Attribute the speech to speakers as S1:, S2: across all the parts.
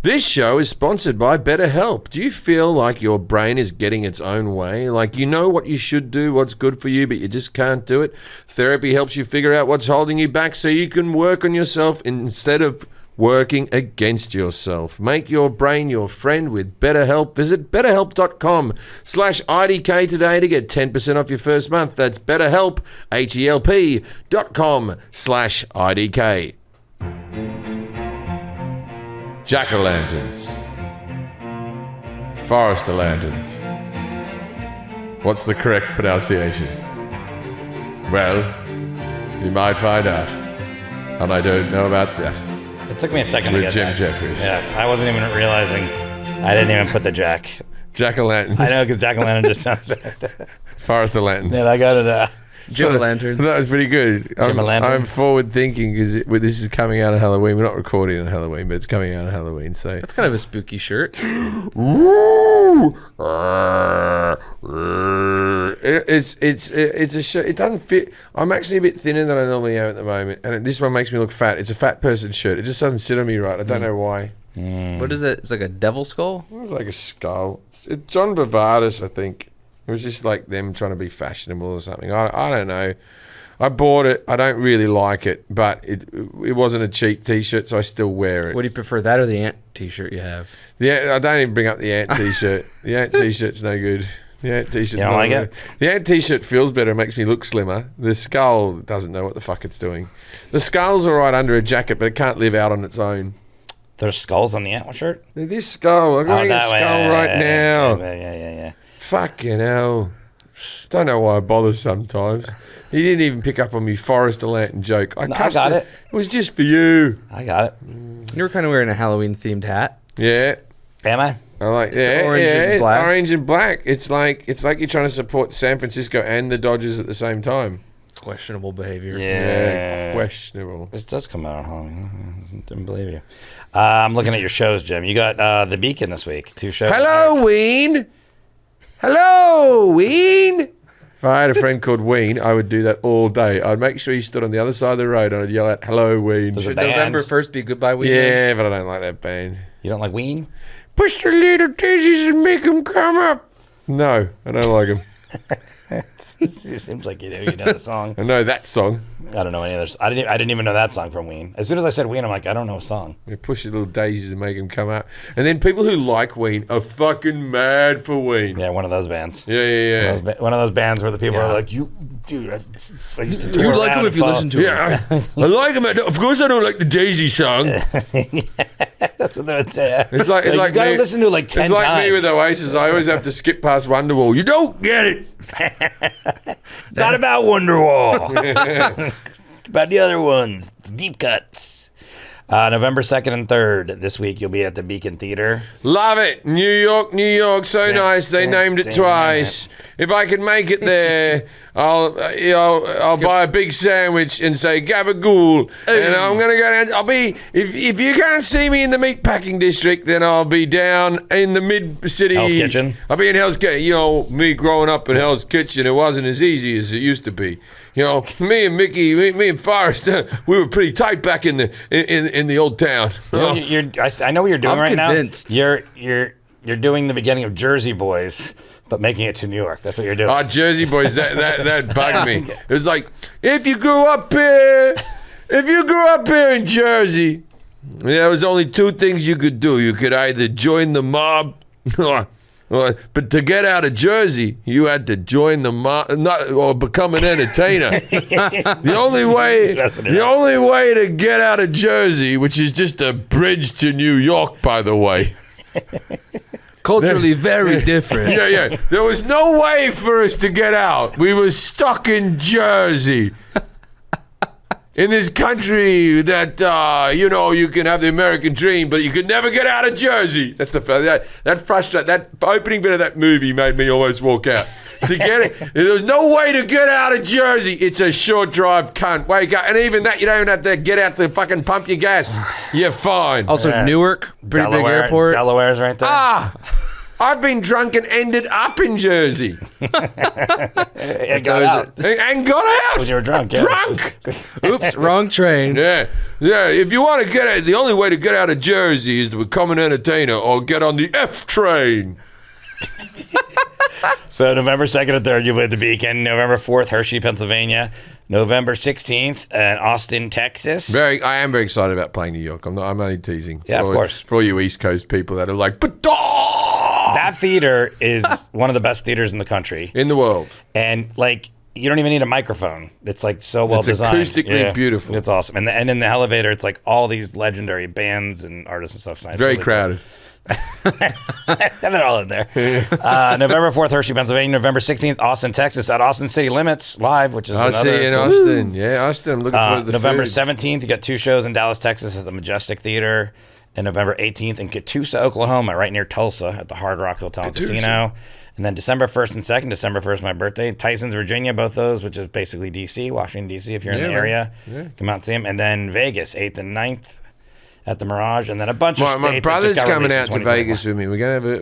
S1: This show is sponsored by Betterhelp. Do you feel like your brain is getting its own way? Like you know what you should do, what's good for you, but you just can't do it? Therapy helps you figure out what's holding you back so you can work on yourself instead of working against yourself. Make your brain your friend with BetterHelp. Visit betterhelp.com/IDK today to get 10% off your first month. That's BetterHelp, HELP.com/IDK. Jack-o'-lanterns. Forest-o'-lanterns. What's the correct pronunciation? Well, you might find out. And I don't know about that.
S2: It took me a second to get
S1: Jim
S2: that.
S1: Jefferies.
S2: Yeah, I wasn't even realizing. I didn't even put the Jack.
S1: Jack-o'-lanterns.
S2: I know, because Jack-o'-lantern just sounds...
S1: Forest-o'-lanterns.
S2: Yeah, I got it.
S3: Jim-o'-lanterns.
S1: That was pretty good.
S2: Jim-o'-lantern.
S1: I'm forward thinking because this is coming out of Halloween. We're not recording on Halloween, but it's coming out of Halloween. So
S3: That's kind of a spooky shirt.
S1: it's a shirt. It doesn't fit. I'm actually a bit thinner than I normally am at the moment, and this one makes me look fat. It's a fat person shirt. It just doesn't sit on me right. I don't know why.
S3: What is it? It's like a devil skull?
S1: It was like a skull. It's John Bavardis, I think. It was just like them trying to be fashionable or something. I don't know. I bought it. I don't really like it, but it wasn't a cheap T-shirt, so I still wear it.
S3: Would you prefer that or the ant T-shirt you have?
S1: Yeah, I don't even bring up the ant T-shirt. The ant T-shirt's no good. The ant T-shirt's
S2: You don't
S1: not
S2: like
S1: good.
S2: it?
S1: The ant T-shirt feels better. It makes me look slimmer. The skull doesn't know what the fuck it's doing. The skull's all right under a jacket, but it can't live out on its own.
S2: There's skulls on the ant shirt?
S1: This skull. I'm wearing a skull right now.
S2: Yeah.
S1: Fucking hell. Don't know why I bother sometimes. He didn't even pick up on me Forest-o'-lantern joke. I
S2: got it.
S1: It was just for you.
S2: I got it.
S3: You were kind of wearing a Halloween-themed hat.
S1: Yeah.
S2: Am I?
S1: I like
S3: orange and black.
S1: Orange and black. It's like you're trying to support San Francisco and the Dodgers at the same time.
S3: Questionable behavior.
S2: Yeah.
S1: Questionable.
S2: This does come out on Halloween. Didn't believe you. I'm looking at your shows, Jim. You got The Beacon this week. 2 shows.
S1: Halloween. Halloween. If I had a friend called Ween, I would do that all day. I'd make sure he stood on the other side of the road and I'd yell out, Halloween.
S2: Was it
S3: Should
S2: band?
S3: November 1st be Goodbye Ween?
S1: Yeah, but I don't like that band.
S2: You don't like Ween?
S1: Push the little daisies and make them come up. No, I don't like them.
S2: It seems like you do. You know the song.
S1: I know that song.
S2: I don't know any others. I didn't even know that song from Ween. As soon as I said Ween, I'm like, I don't know a song.
S1: You push the little daisies and make them come up. And then people who like Ween are fucking mad for Ween.
S2: Yeah, one of those bands.
S1: Yeah.
S2: One of those bands where the people are like, you, dude, I used to tour
S3: You'd like
S2: around
S3: him if
S2: and
S3: you
S2: follow-
S3: listen to him.
S1: Yeah, I like them. Of course I don't like the Daisy song.
S2: That's what they would say.
S1: It's like
S2: you gotta
S1: me-
S2: listen to it like 10
S1: It's like
S2: times.
S1: me with Oasis. I always have to skip past Wonderwall. You don't get it.
S2: Not about Wonderwall. About the other ones, the deep cuts. November 2nd and 3rd this week, you'll be at the Beacon Theater.
S1: Love it. New York. So nice. They named it twice. If I can make it there, I'll buy a big sandwich and say gabagool. And I'm gonna go down. I'll be if you can't see me in the meatpacking district, then I'll be down in the mid city.
S2: Hell's Kitchen.
S1: I'll be in Hell's Kitchen. You know, me growing up in Hell's Kitchen, it wasn't as easy as it used to be. You know, me and Mickey, me and Forrest, we were pretty tight back in the old town.
S2: You know, I know what you're doing
S3: I'm
S2: right
S3: convinced.
S2: now. You're doing the beginning of Jersey Boys, but making it to New York. That's what you're doing.
S1: Oh, Jersey Boys, that bugged me. It was like, if you grew up here in Jersey, there was only 2 things you could do. You could either join the mob, but to get out of Jersey, you had to join the mob, or become an entertainer. The only way to get out of Jersey, which is just a bridge to New York, by the way.
S3: Culturally very different.
S1: Yeah. There was no way for us to get out. We were stuck in Jersey. In this country that, you can have the American dream, but you could never get out of Jersey. That's that opening bit of that movie made me almost walk out. To get it, there's no way to get out of Jersey. It's a short drive, cunt. Wake up. And even that, you don't even have to get out to fucking pump your gas. You're fine.
S3: Also, Newark, pretty big airport.
S2: Delaware's right there.
S1: I've been drunk and ended up in Jersey.
S2: It got out.
S1: And got out.
S2: Because you were drunk. Yeah.
S1: Drunk.
S3: Oops, wrong train.
S1: Yeah. If you want to get out, the only way to get out of Jersey is to become an entertainer or get on the F train.
S2: So November 2nd and 3rd, you'll be at the Beacon. November 4th, Hershey, Pennsylvania. November 16th, in Austin, Texas.
S1: I am very excited about playing New York. I'm only teasing.
S2: Yeah, of course.
S1: For all you East Coast people that are like, but
S2: That theater is one of the best theaters in the country.
S1: in the world.
S2: And like, you don't even need a microphone. It's like so well designed.
S1: acoustically beautiful.
S2: It's awesome. And in the elevator, it's like all these legendary bands and artists and stuff. It's
S1: Very
S2: really
S1: crowded.
S2: and they're all in there. November 4th, Hershey, Pennsylvania. November 16th, Austin, Texas, at Austin City Limits Live, which is
S1: I'll
S2: another.
S1: see you in Austin. Yeah, Austin. I'm looking forward to the
S2: November
S1: food.
S2: 17th, you got 2 shows in Dallas, Texas, at the Majestic Theater. And November 18th in Catoosa, Oklahoma, right near Tulsa, at the Hard Rock Hotel and Casino. And then December 1st and 2nd, December 1st, my birthday, Tysons, Virginia, both those, which is basically D.C., Washington, D.C., if you're in the area.
S1: Yeah.
S2: Come out and see them. And then Vegas, 8th and 9th at the Mirage. And then a bunch of states.
S1: My
S2: that
S1: brother's
S2: just got
S1: coming
S2: released
S1: out
S2: in
S1: to Vegas
S2: 2021.
S1: with me.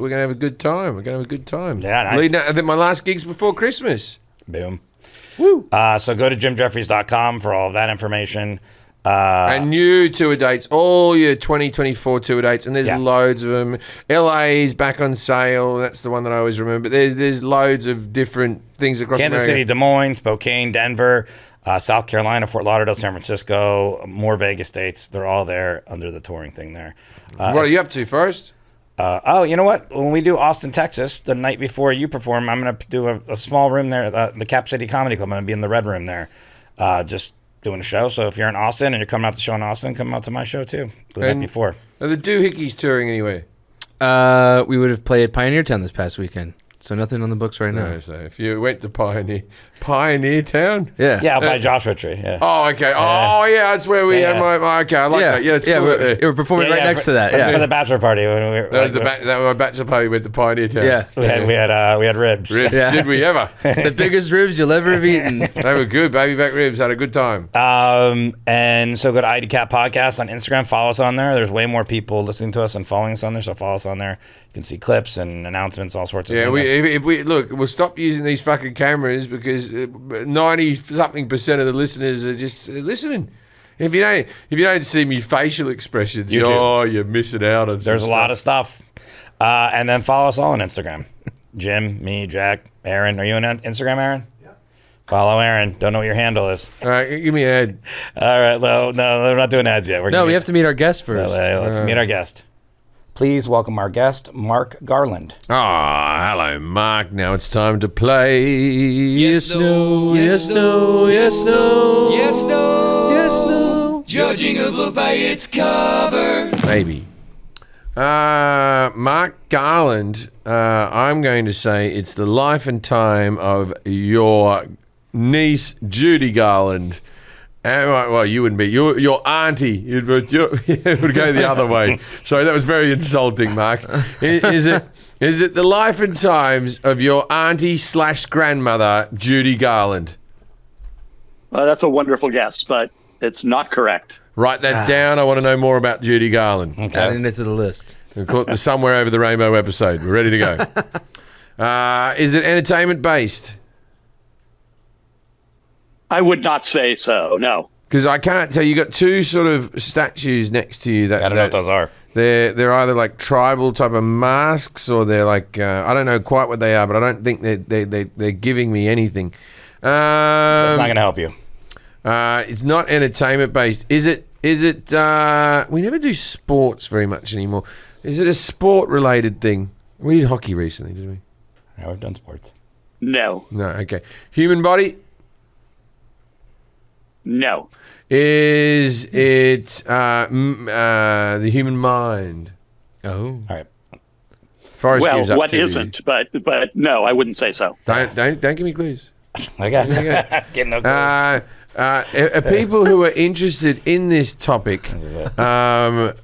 S1: We're gonna have a good time. We're gonna have a good time.
S2: Yeah, nice.
S1: Leading out, my last gig's before Christmas.
S2: Boom.
S1: Woo.
S2: So go to jimjeffries.com for all of that information.
S1: And new tour dates, all your 2024 tour dates, and there's
S2: Yeah.
S1: loads of them. LA's back on sale. That's the one that I always remember. There's loads of different things across
S2: Kansas
S1: America.
S2: City, Des Moines, Spokane, Denver, South Carolina, Fort Lauderdale, San Francisco, more Vegas dates. They're all there under the touring thing there.
S1: What are you up to first?
S2: You know what? When we do Austin, Texas, the night before you perform, I'm going to do a small room there, the Cap City Comedy Club. I'm going to be in the Red Room there, just doing a show. So if you're in Austin and you're coming out to the show in Austin, come out to my show too. The night before.
S1: Are the Doohickeys touring anywhere?
S3: We would have played Pioneer Town this past weekend. So nothing on the books right now.
S1: No, so if you went to Pioneer Town?
S3: Yeah.
S2: Yeah, out by Joshua Tree. Yeah.
S1: Oh, okay. Oh, yeah, that's where we
S2: Yeah.
S1: had my okay, I like that. Yeah, it's cool.
S3: We're performing right next to that.
S2: For
S3: Yeah.
S2: the bachelor party. When we were,
S1: That was my bachelor party went to Pioneer Town.
S3: Yeah.
S2: we had ribs.
S1: Ribs.
S3: Yeah.
S1: Did we ever?
S3: The biggest ribs you'll ever have eaten.
S1: They were good. Baby back ribs. Had a good time.
S2: And so go to IDCAP Podcast on Instagram. Follow us on there. There's way more people listening to us and following us on there. So follow us on there. You can see clips and announcements, all sorts of
S1: Yeah,
S2: things.
S1: if we look, we'll stop using these fucking cameras because 90-something% of the listeners are just listening. If you don't see me facial expressions,
S2: You do.
S1: you're missing out on.
S2: There's a lot of stuff. And then follow us all on Instagram. Jim, me, Jack, Aaron. Are you on Instagram, Aaron? Yeah. Follow Aaron. Don't know what your handle is.
S1: All right, give me a head.
S2: All right. No, we're not doing ads yet.
S3: No, we have to meet our guest first.
S2: Let's meet our guest. Please welcome our guest, Mark Garland.
S1: Ah, hello, Mark. Now it's time to play.
S4: Yes, no, yes, no, yes, no, yes, no, yes, no. Judging a book by its cover.
S1: Maybe. Mark Garland, I'm going to say it's the life and time of your niece, Judy Garland. Well, you wouldn't be. Your auntie. It would go the other way. Sorry, that was very insulting, Mark. Is it the life and times of your auntie / grandmother, Judy Garland?
S5: That's a wonderful guess, but it's not correct.
S1: Write that down. I want to know more about Judy Garland.
S3: Adding it to the list.
S1: We'll call it the Somewhere Over the Rainbow episode. We're ready to go. Is it entertainment based?
S5: I would not say so, no.
S1: Because I can't tell. You got two sort of statues next to you that
S2: I don't know what those are.
S1: They're either like tribal type of masks or they're like I don't know quite what they are, but I don't think they're giving me anything.
S2: That's not going to help you.
S1: It's not entertainment based. Is it? We never do sports very much anymore. Is it a sport related thing? We did hockey recently, didn't we?
S2: Yeah, we've done sports.
S5: No.
S1: No. Okay. Human body.
S5: No.
S1: Is it the human mind?
S3: Oh.
S2: All right.
S1: Forrest
S5: Well,
S1: gives up
S5: what
S1: too easy.
S5: isn't? But no, I wouldn't say so.
S1: Don't give me clues.
S2: Okay. Get no goals.
S1: Are people who are interested in this topic, are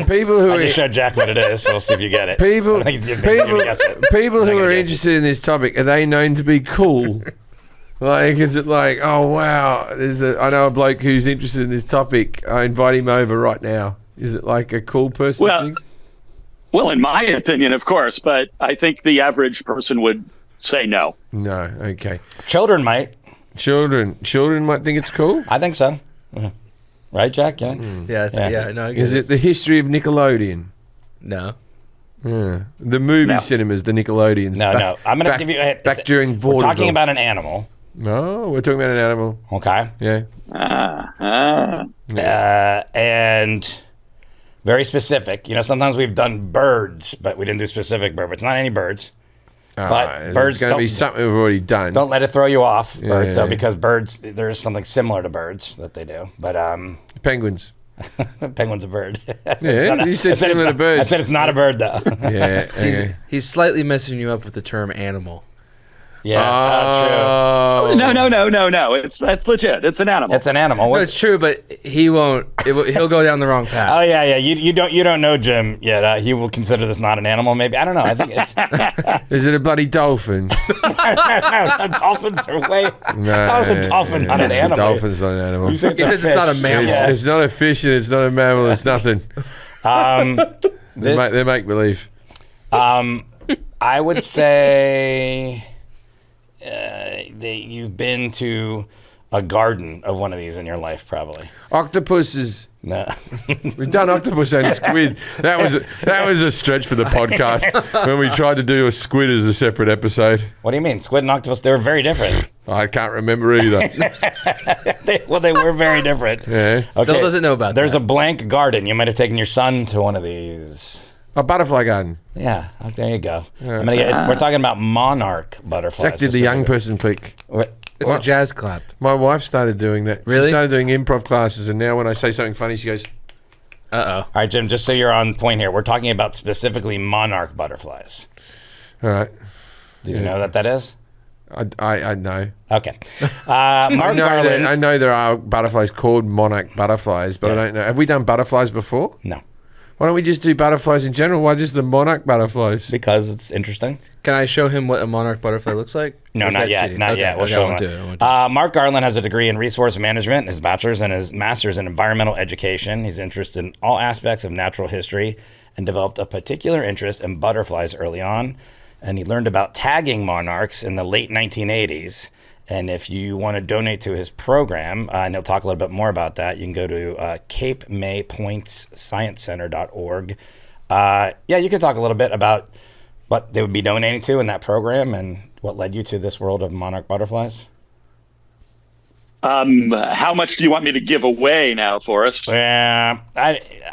S1: people who
S2: I
S1: are
S2: just showed Jack what it is, so we'll see if you get it.
S1: people
S2: I think he's gonna guess it.
S1: people
S2: I'm
S1: who
S2: not
S1: are
S2: gonna guess
S1: interested in this topic, are they known to be cool? Like, is it like, oh wow, I know a bloke who's interested in this topic. I invite him over right now. Is it like a cool person
S5: Well,
S1: thing?
S5: Well, in my opinion, of course, but I think the average person would say no.
S1: No. Okay.
S2: Children might.
S1: Children might think it's cool.
S2: I think so. Right, Jack? Yeah.
S3: Yeah. No, I get
S1: Is it the history of Nickelodeon?
S3: No.
S1: Yeah. The movie
S5: No.
S1: cinemas, the Nickelodeons.
S2: No. I'm going to give you a hint.
S1: Back during vaudeville.
S2: We're talking about an animal.
S1: No, we're talking about an animal.
S2: Okay.
S1: Yeah.
S2: And very specific. You know, sometimes we've done birds, but we didn't do specific bird. It's not any birds. But birds
S1: It's going to be something we've already done.
S2: don't let it throw you off. Birds,
S1: yeah.
S2: though, because birds, there is something similar to birds that they do. But
S1: Penguins.
S2: penguin's a bird.
S1: Yeah, you said similar to birds.
S2: I said it's not a bird, though.
S1: Yeah. Okay.
S3: He's slightly messing you up with the term animal.
S2: Yeah,
S1: Oh.
S5: No. That's legit. It's an animal.
S2: true. It's an animal.
S3: No,
S2: What-
S3: it's true, but he won't. He'll go down the wrong path.
S2: Oh yeah. You don't know Jim yet. He will consider this not an animal. Maybe I don't know. I think it's
S1: Is it a bloody dolphin?
S2: no, dolphins are way.
S1: No.
S2: How is a dolphin not an animal?
S1: Dolphin's not an animal.
S2: You said
S3: He says it's not a mammal.
S1: It's not a fish and it's not a mammal. It's nothing. They make believe.
S2: I would say that you've been to a garden of one of these in your life, probably.
S1: Octopuses.
S2: No.
S1: We've done octopus and squid. That was a stretch for the podcast when we tried to do a squid as a separate episode.
S2: What do you mean? Squid and octopus, they were very different.
S1: I can't remember either.
S2: They were very different.
S1: Yeah.
S3: Still doesn't know about
S2: There's
S3: that.
S2: a blank garden. You might have taken your son to one of these.
S1: A butterfly garden.
S2: Yeah, there you go. We're talking about monarch butterflies.
S1: Jack did the young person click.
S3: It's a jazz clap.
S1: My wife started doing that.
S3: Really?
S1: She started doing improv classes, and now when I say something funny, she goes,
S3: Uh-oh.
S2: All right, Jim, just so you're on point here, we're talking about specifically monarch butterflies.
S1: all right.
S2: Do you know what that is?
S1: I know.
S2: Okay. Mark Garland.
S1: I know there are butterflies called monarch butterflies, but I don't know. Have we done butterflies before?
S2: No,
S1: Why don't we just do butterflies in general? Why just the monarch butterflies?
S2: because it's interesting.
S3: Can I show him what a monarch butterfly looks like?
S2: No,
S3: Or is
S2: not
S3: that
S2: yet.
S3: cheating?
S2: Not
S3: Okay,
S2: yet. We'll
S3: okay,
S2: show
S3: I won't
S2: him.
S3: do it. I won't do it.
S2: Mark Garland has a degree in resource management, his bachelor's and his master's in environmental education. He's interested in all aspects of natural history and developed a particular interest in butterflies early on. And he learned about tagging monarchs in the late 1980s. And if you want to donate to his program, and he'll talk a little bit more about that, you can go to Cape May Points ScienceCenter.org. You can talk a little bit about what they would be donating to in that program and what led you to this world of monarch butterflies.
S5: How much do you want me to give away now, Forrest?
S2: Yeah,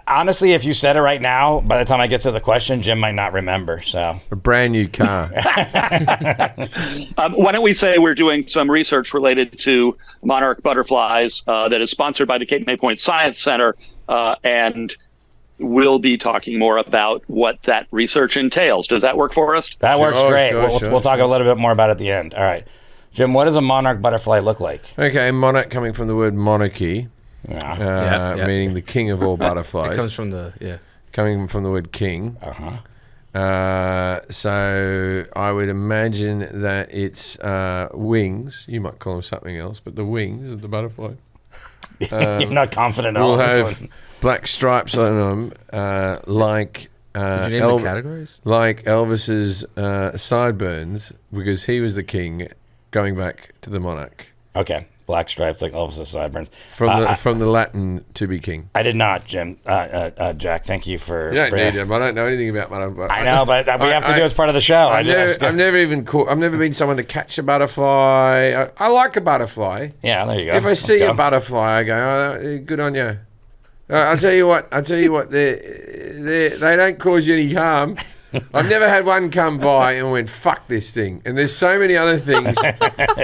S2: honestly, if you said it right now, by the time I get to the question, Jim might not remember. So
S1: A brand new car.
S5: Why don't we say we're doing some research related to monarch butterflies that is sponsored by the Cape May Point Science Center, and we'll be talking more about what that research entails. Does that work for us?
S2: that works
S1: Sure,
S2: great.
S1: sure,
S2: We'll talk a little bit more about it at the end. All right, Jim, what does a monarch butterfly look like?
S1: Okay, monarch coming from the word monarchy,
S2: Yeah.
S3: Yeah.
S1: meaning the king of all butterflies.
S3: It comes from the,
S1: coming from the word king.
S2: Uh-huh.
S1: So I would imagine that it's wings. You might call them something else, but the wings of the butterfly
S2: You're not confident at all.
S1: will
S2: in this
S1: have
S2: one.
S1: black stripes on them, like
S3: Did you name the categories?
S1: like Elvis's sideburns, because he was the king, going back to the monarch
S2: Okay, black stripes like Elvis's sideburns.
S1: from the Latin to be king.
S2: I did not, Jim. Jack, thank you for.
S1: You don't need them. I don't know anything about butterfly.
S2: I know, but we have to do it as part of the show.
S1: I've never been someone to catch a butterfly. I like a butterfly.
S2: Yeah, there you go.
S1: If I
S2: Let's
S1: see
S2: go.
S1: a butterfly, I go, oh, good on you. I'll tell you what. They don't cause you any harm. I've never had one come by and went, fuck this thing. And there's so many other things.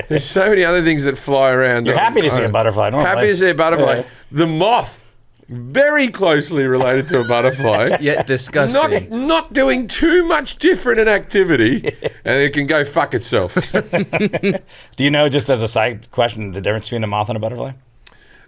S1: There's so many other things that fly around.
S2: You're happy to see a butterfly. Normally.
S1: Happy to see a butterfly.
S2: Yeah.
S1: The moth, very closely related to a butterfly.
S3: Yet disgusting.
S1: Not doing too much different an activity, and it can go fuck itself.
S2: Do you know, just as a side question, the difference between a moth and a butterfly?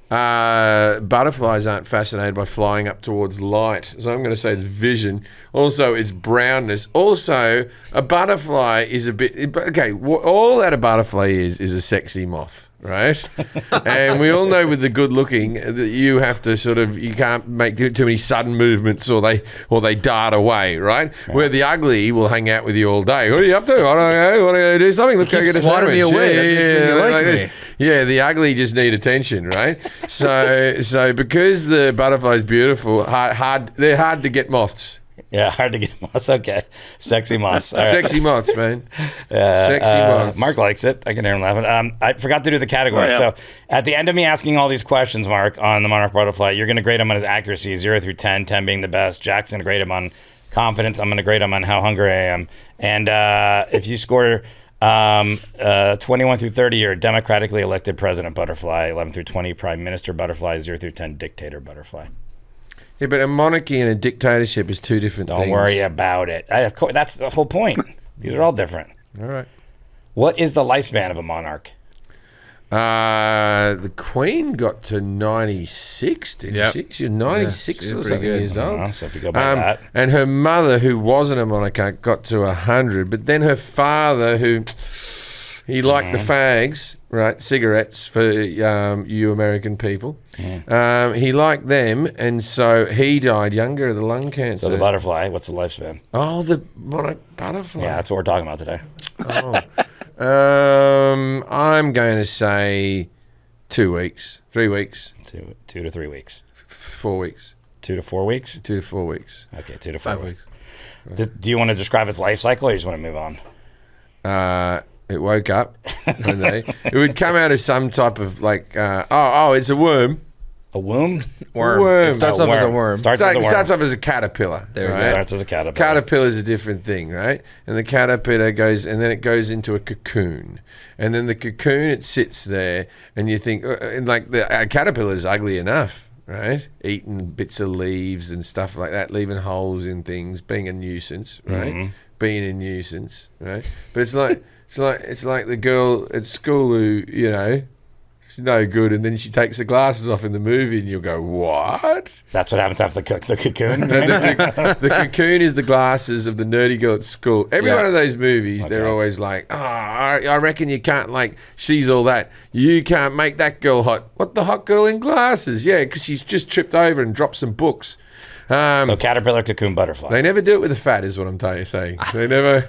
S1: butterflies aren't fascinated by flying up towards light. So I'm going to say it's vision. Also, it's brownness. Also, a butterfly is a bit... Okay, all that a butterfly is a sexy moth, right? And we all know with the good looking that you have to sort of... You can't make too many sudden movements or they dart away, right? Where the ugly will hang out with you all day. What are you up to? I don't know. What are you going to do? Something? Let's go get a sandwich.
S3: Me away.
S1: Yeah, the ugly just need attention, right? So because the butterfly's beautiful, they're hard to get moths.
S2: Yeah, hard to get moths. Okay. Sexy moths. All right.
S1: Sexy moths, man. Sexy moths.
S2: Mark likes it. I can hear him laughing. I forgot to do the categories.
S5: Oh, yeah.
S2: So at the end of me asking all these questions, Mark, on the Monarch Butterfly, you're going to grade him on his accuracy, 0 through 10, 10 being the best. Jack's going to grade him on confidence. I'm going to grade him on how hungry I am. And if you score 21 through 30, you're a democratically elected president butterfly. 11 through 20, prime minister butterfly. 0 through 10, dictator butterfly.
S1: Yeah, but a monarchy and a dictatorship is two different things.
S2: Don't worry about it. Of course, that's the whole point. These are all different.
S1: All right.
S2: What is the lifespan of a monarch?
S1: The Queen got to 96, didn't she? She was 96
S3: she
S1: or
S3: was
S1: something
S3: pretty good.
S1: years old.
S2: So if you go by that.
S1: And her mother, who wasn't a monarch, got to 100. But then her father, who he liked the fags, right, cigarettes for you American people. He liked them, and so he died younger of the lung cancer.
S2: So the butterfly, what's the lifespan?
S1: Oh, the monarch butterfly.
S2: Yeah, that's what we're talking about today.
S1: I'm going to say 2 weeks, 3 weeks,
S2: 2 to 3 weeks.
S1: 4 weeks,
S2: 2 to 4 weeks?
S1: 2 to 4 weeks.
S2: Okay, 2 to 5
S3: weeks.
S2: Do you want to describe its life cycle, or you just want to move on?
S1: It woke up one day. It would come out as some type of like, it's a worm.
S2: A womb?
S1: Worm.
S3: It starts off as a worm.
S2: Starts as a worm.
S1: Starts off as a caterpillar.
S3: There it
S1: right?
S3: goes.
S2: Starts as a caterpillar.
S1: Caterpillar is a different thing, right? And the caterpillar goes, and then it goes into a cocoon, and then the cocoon, it sits there, and you think, and like the caterpillar is ugly enough, right? Eating bits of leaves and stuff like that, leaving holes in things, being a nuisance, right?
S2: Mm-hmm.
S1: Being a nuisance, right? But it's like it's like the girl at school who, you know, she's no good, and then she takes the glasses off in the movie, and you'll go, what?
S2: That's what happens after the cocoon?
S1: The cocoon is the glasses of the nerdy girl at school. Every one of those movies, they're always like, I reckon you can't, like, she's all that. You can't make that girl hot. What, the hot girl in glasses? Yeah, because she's just tripped over and dropped some books.
S2: So caterpillar, cocoon, butterfly.
S1: They never do it with the fat, is what I'm saying. They never...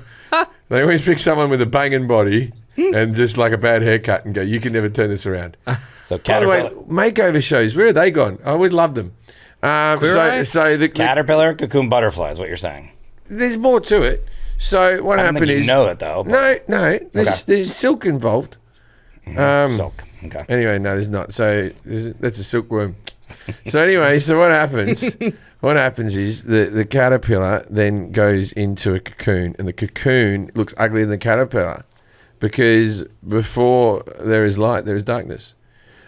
S1: They always pick someone with a banging body and just like a bad haircut and go, you can never turn this around.
S2: So
S1: By the way,
S2: caterpillar,
S1: makeover shows, where are they gone? I always loved them. So the
S2: caterpillar, cocoon, butterfly is what you're saying.
S1: there's more to it. So what
S2: I don't
S1: happened
S2: think you
S1: is...
S2: know it, though. but-
S1: No, there's silk involved.
S2: Silk. Okay.
S1: Anyway, no, there's not. So that's a silkworm. So anyway, so what happens? What happens is the caterpillar then goes into a cocoon, and the cocoon looks ugly in the caterpillar because before there is light, there is darkness.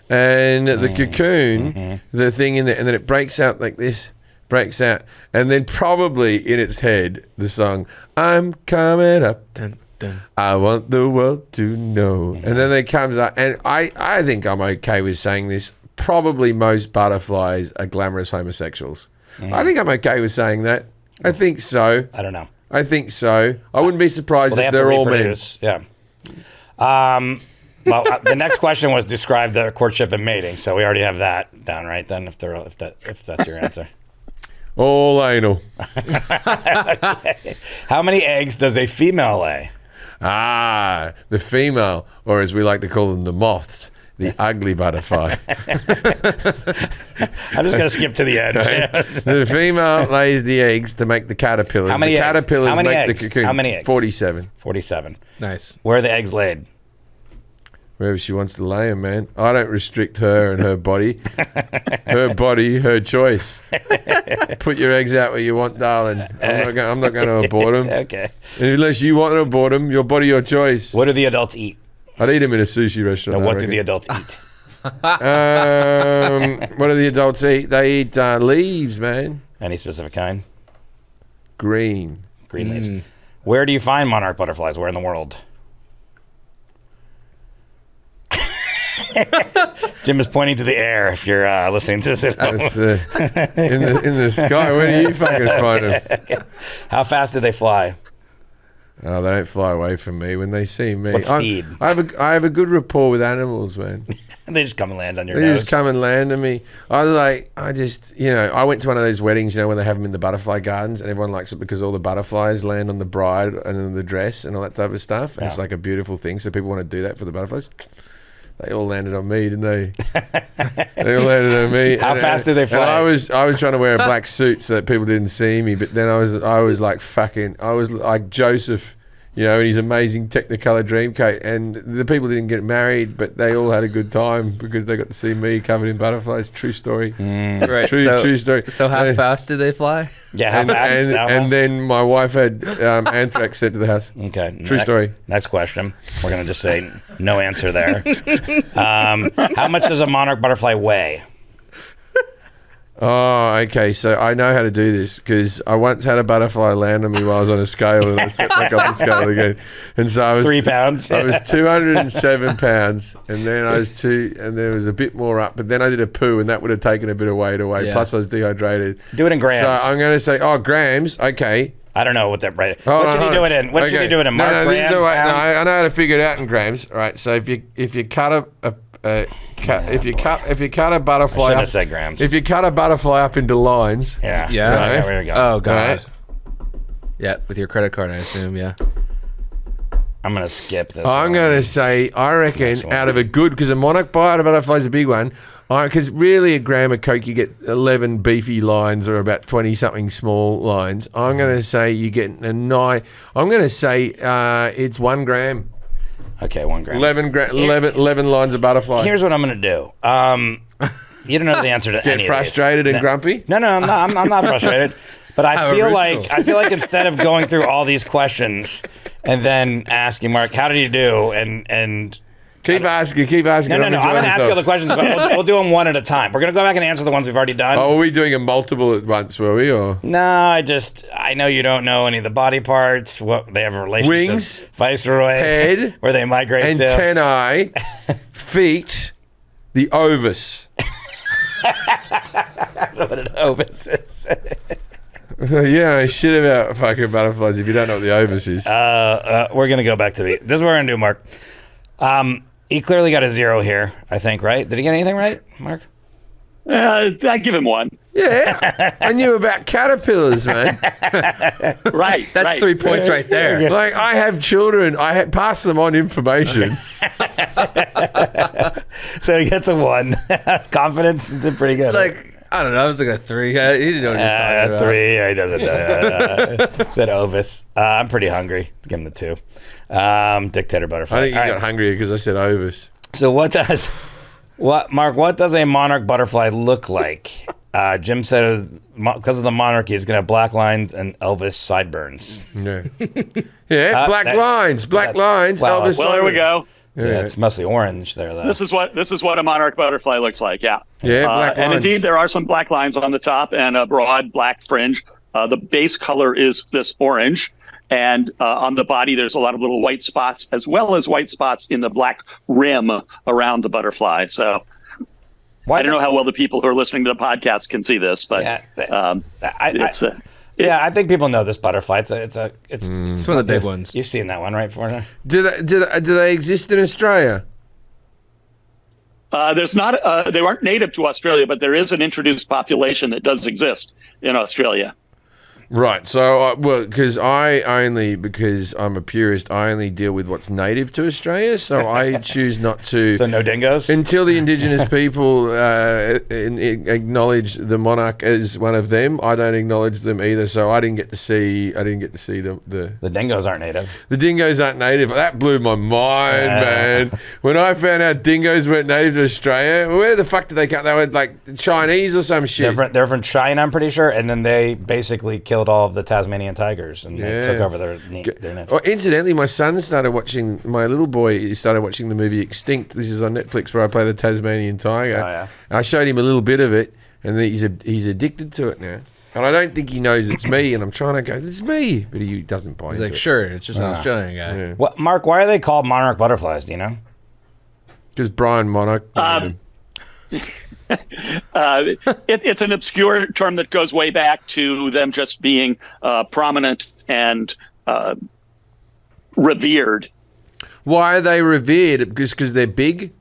S1: And the cocoon, the thing in there, and then it breaks out like this, breaks out, and then probably in its head, the song, I'm coming up.
S3: Dun, dun.
S1: I want the world to know. And then it comes up, and I think I'm okay with saying this. Probably most butterflies are glamorous homosexuals. I think I'm okay with saying that. I think so.
S2: I don't know.
S1: I think so. I wouldn't be surprised
S2: Well, they
S1: if
S2: have to
S1: they're all men.
S2: reproduce. Yeah. Well, the next question was describe the courtship and mating. So we already have that down, right? Then, if that's your answer.
S1: All anal.
S2: How many eggs does a female lay?
S1: The female, or as we like to call them, the moths. The ugly butterfly.
S2: I'm just gonna skip to the end.
S1: The female lays the eggs to make the caterpillars.
S2: How many
S1: the
S2: eggs?
S1: caterpillars
S2: How many
S1: make
S2: eggs?
S1: the cocoon.
S2: How many eggs?
S1: 47.
S2: 47.
S3: Nice.
S2: Where are the eggs laid?
S1: Wherever she wants to lay them, man. I don't restrict her and her body. Her body, her choice. Put your eggs out where you want, darling. I'm not going to abort them.
S2: Okay.
S1: Unless you want to abort them, your body, your choice.
S2: What do the adults eat?
S1: I'd eat them in a sushi restaurant.
S2: Now,
S1: I
S2: what do
S1: reckon.
S2: the adults eat?
S1: What do the adults eat? They eat leaves, man.
S2: Any specific kind?
S1: Green.
S2: Green leaves. Where do you find monarch butterflies? Where in the world? Jim is pointing to the air if you're listening to this at home.
S1: It's, in the sky. Where do you fucking find them?
S2: How fast do they fly?
S1: Oh, they don't fly away from me when they see me.
S2: What speed?
S1: I have a good rapport with animals, man.
S2: They just come and land on your
S1: They
S2: nose.
S1: just come and land on me. I went to one of those weddings, when they have them in the butterfly gardens, and everyone likes it because all the butterflies land on the bride and on the dress and all that type of stuff. And it's like a beautiful thing. So people want to do that for the butterflies. They all landed on me, didn't they? They all landed on me.
S2: How fast do they fly?
S1: I was trying to wear a black suit so that people didn't see me, but then I was like Joseph, in his amazing Technicolor Dreamcoat, and the people didn't get married, but they all had a good time because they got to see me covered in butterflies. True story.
S3: Right.
S1: True story.
S3: So how fast did they fly?
S2: Yeah, how fast?
S1: And then my wife had anthrax sent to the house.
S2: Okay.
S1: True story.
S2: Next question. We're going to just say no answer there. How much does a monarch butterfly weigh?
S1: Oh, okay. So I know how to do this because I once had a butterfly land on me while I was on a scale, and I stepped back up the scale again. And so I was
S2: 3 pounds.
S1: I was 207 pounds, and then and there was a bit more up. But then I did a poo, and that would have taken a bit of weight away.
S3: Yeah.
S1: Plus, I was dehydrated.
S2: Do it in grams.
S1: So I'm going to say, grams. Okay.
S2: I don't know what that right.
S1: Hold
S2: What should
S1: on,
S2: you do it in? What should you do it in? Mark
S1: No, this is
S2: grams,
S1: the way. No,
S2: pounds?
S1: I know how to figure it out in grams. All right. So if you cut if you cut a butterfly,
S2: Shouldn't have said grams.
S1: If you cut a butterfly up into lines,
S2: Yeah.
S3: Yeah.
S2: Right, there we go.
S3: Oh God.
S1: Right.
S3: Yeah, with your credit card, I assume. Yeah.
S2: I'm going to skip this
S1: I'm
S2: one.
S1: going to say, I reckon
S2: Next one.
S1: out of a good, because a monarch butterfly is a big one, because really a gram of Coke, you get 11 beefy lines or about 20 something small lines. I'm going to say you get I'm going to say it's 1 gram.
S2: Okay, 1 gram.
S1: 11 lines of butterfly.
S2: Here's what I'm going to do. You don't know the answer to any
S1: Get
S2: of these.
S1: frustrated and grumpy?
S2: No, I'm not frustrated. But I
S3: How
S2: feel
S3: original.
S2: like instead of going through all these questions and then asking Mark, how did you do? And
S1: Keep asking.
S2: no, I'm
S1: enjoying
S2: going to ask you
S1: myself.
S2: all the questions, but we'll do them one at a time. We're going to go back and answer the ones we've already done.
S1: Oh, were we doing a multiple at once, were we? Or
S2: No, I know you don't know any of the body parts. What they have a relationship.
S1: Wings,
S2: Viceroy,
S1: head,
S2: where they migrate to.
S1: antennae, feet, the ovis.
S2: I don't know what an ovis is.
S1: Yeah, shit about fucking butterflies if you don't know what the ovis is.
S2: We're going to go back to this is what we're going to do, Mark. He clearly got a 0 here, I think, right? Did he get anything right, Mark?
S5: I'd give him 1.
S1: Yeah, I knew about caterpillars, man.
S5: Right.
S3: That's
S5: right.
S3: 3 points right there.
S1: Like, I have children. I pass them on information.
S2: So he gets a 1. Confidence is pretty good.
S3: Like, I don't know. I was like a 3. He didn't know what he was talking about.
S2: 3. He doesn't know. Said Ovis. I'm pretty hungry. Give him the 2. Dictator butterfly.
S1: I think you
S2: All
S1: got
S2: right.
S1: hungrier because I said ovis.
S2: So what does a monarch butterfly look like? Jim said because of the monarchy, it's going to have black lines and Elvis sideburns.
S1: Yeah, yeah, black lines.
S2: Well,
S1: Elvis.
S5: Well, there we go.
S2: Yeah, it's mostly orange there, though.
S5: This is what a monarch butterfly looks like. Yeah.
S1: Yeah, black
S5: And
S1: lines.
S5: indeed, there are some black lines on the top and a broad black fringe. The base color is this orange. And on the body, there's a lot of little white spots, as well as white spots in the black rim around the butterfly. So I don't know how well the people who are listening to the podcast can see this, but
S2: I think people know this butterfly. It's
S3: It's one of the big ones.
S2: You've seen that one, right, Forna?
S1: Do they exist in Australia?
S5: there's not. They aren't native to Australia, but there is an introduced population that does exist in Australia.
S1: Right. So, because I'm a purist, I only deal with what's native to Australia. So I choose not to.
S2: So no dingoes?
S1: Until the indigenous people acknowledge the monarch as one of them, I don't acknowledge them either. So I didn't get to see. The
S2: dingoes aren't native.
S1: The dingoes aren't native. That blew my mind, man. When I found out dingoes weren't native to Australia, where the fuck did they come? They were like Chinese or some shit.
S2: They're from China, I'm pretty sure, and then they basically killed all of the Tasmanian tigers and they took over their niche.
S1: Oh, incidentally, my son started watching. My little boy started watching the movie Extinct. This is on Netflix, where I play the Tasmanian tiger.
S2: Oh, yeah.
S1: I showed him a little bit of it, and he's addicted to it now. And I don't think he knows it's me. And I'm trying to go, it's me, but he doesn't buy
S3: He's
S1: into
S3: like,
S1: it.
S3: sure, it's just an Australian guy.
S1: Yeah.
S2: What, Mark? Why are they called monarch butterflies? Do you know?
S1: Because Brian Monarch.
S5: It's an obscure term that goes way back to them just being prominent and revered.
S1: Why are they revered? Because they're big?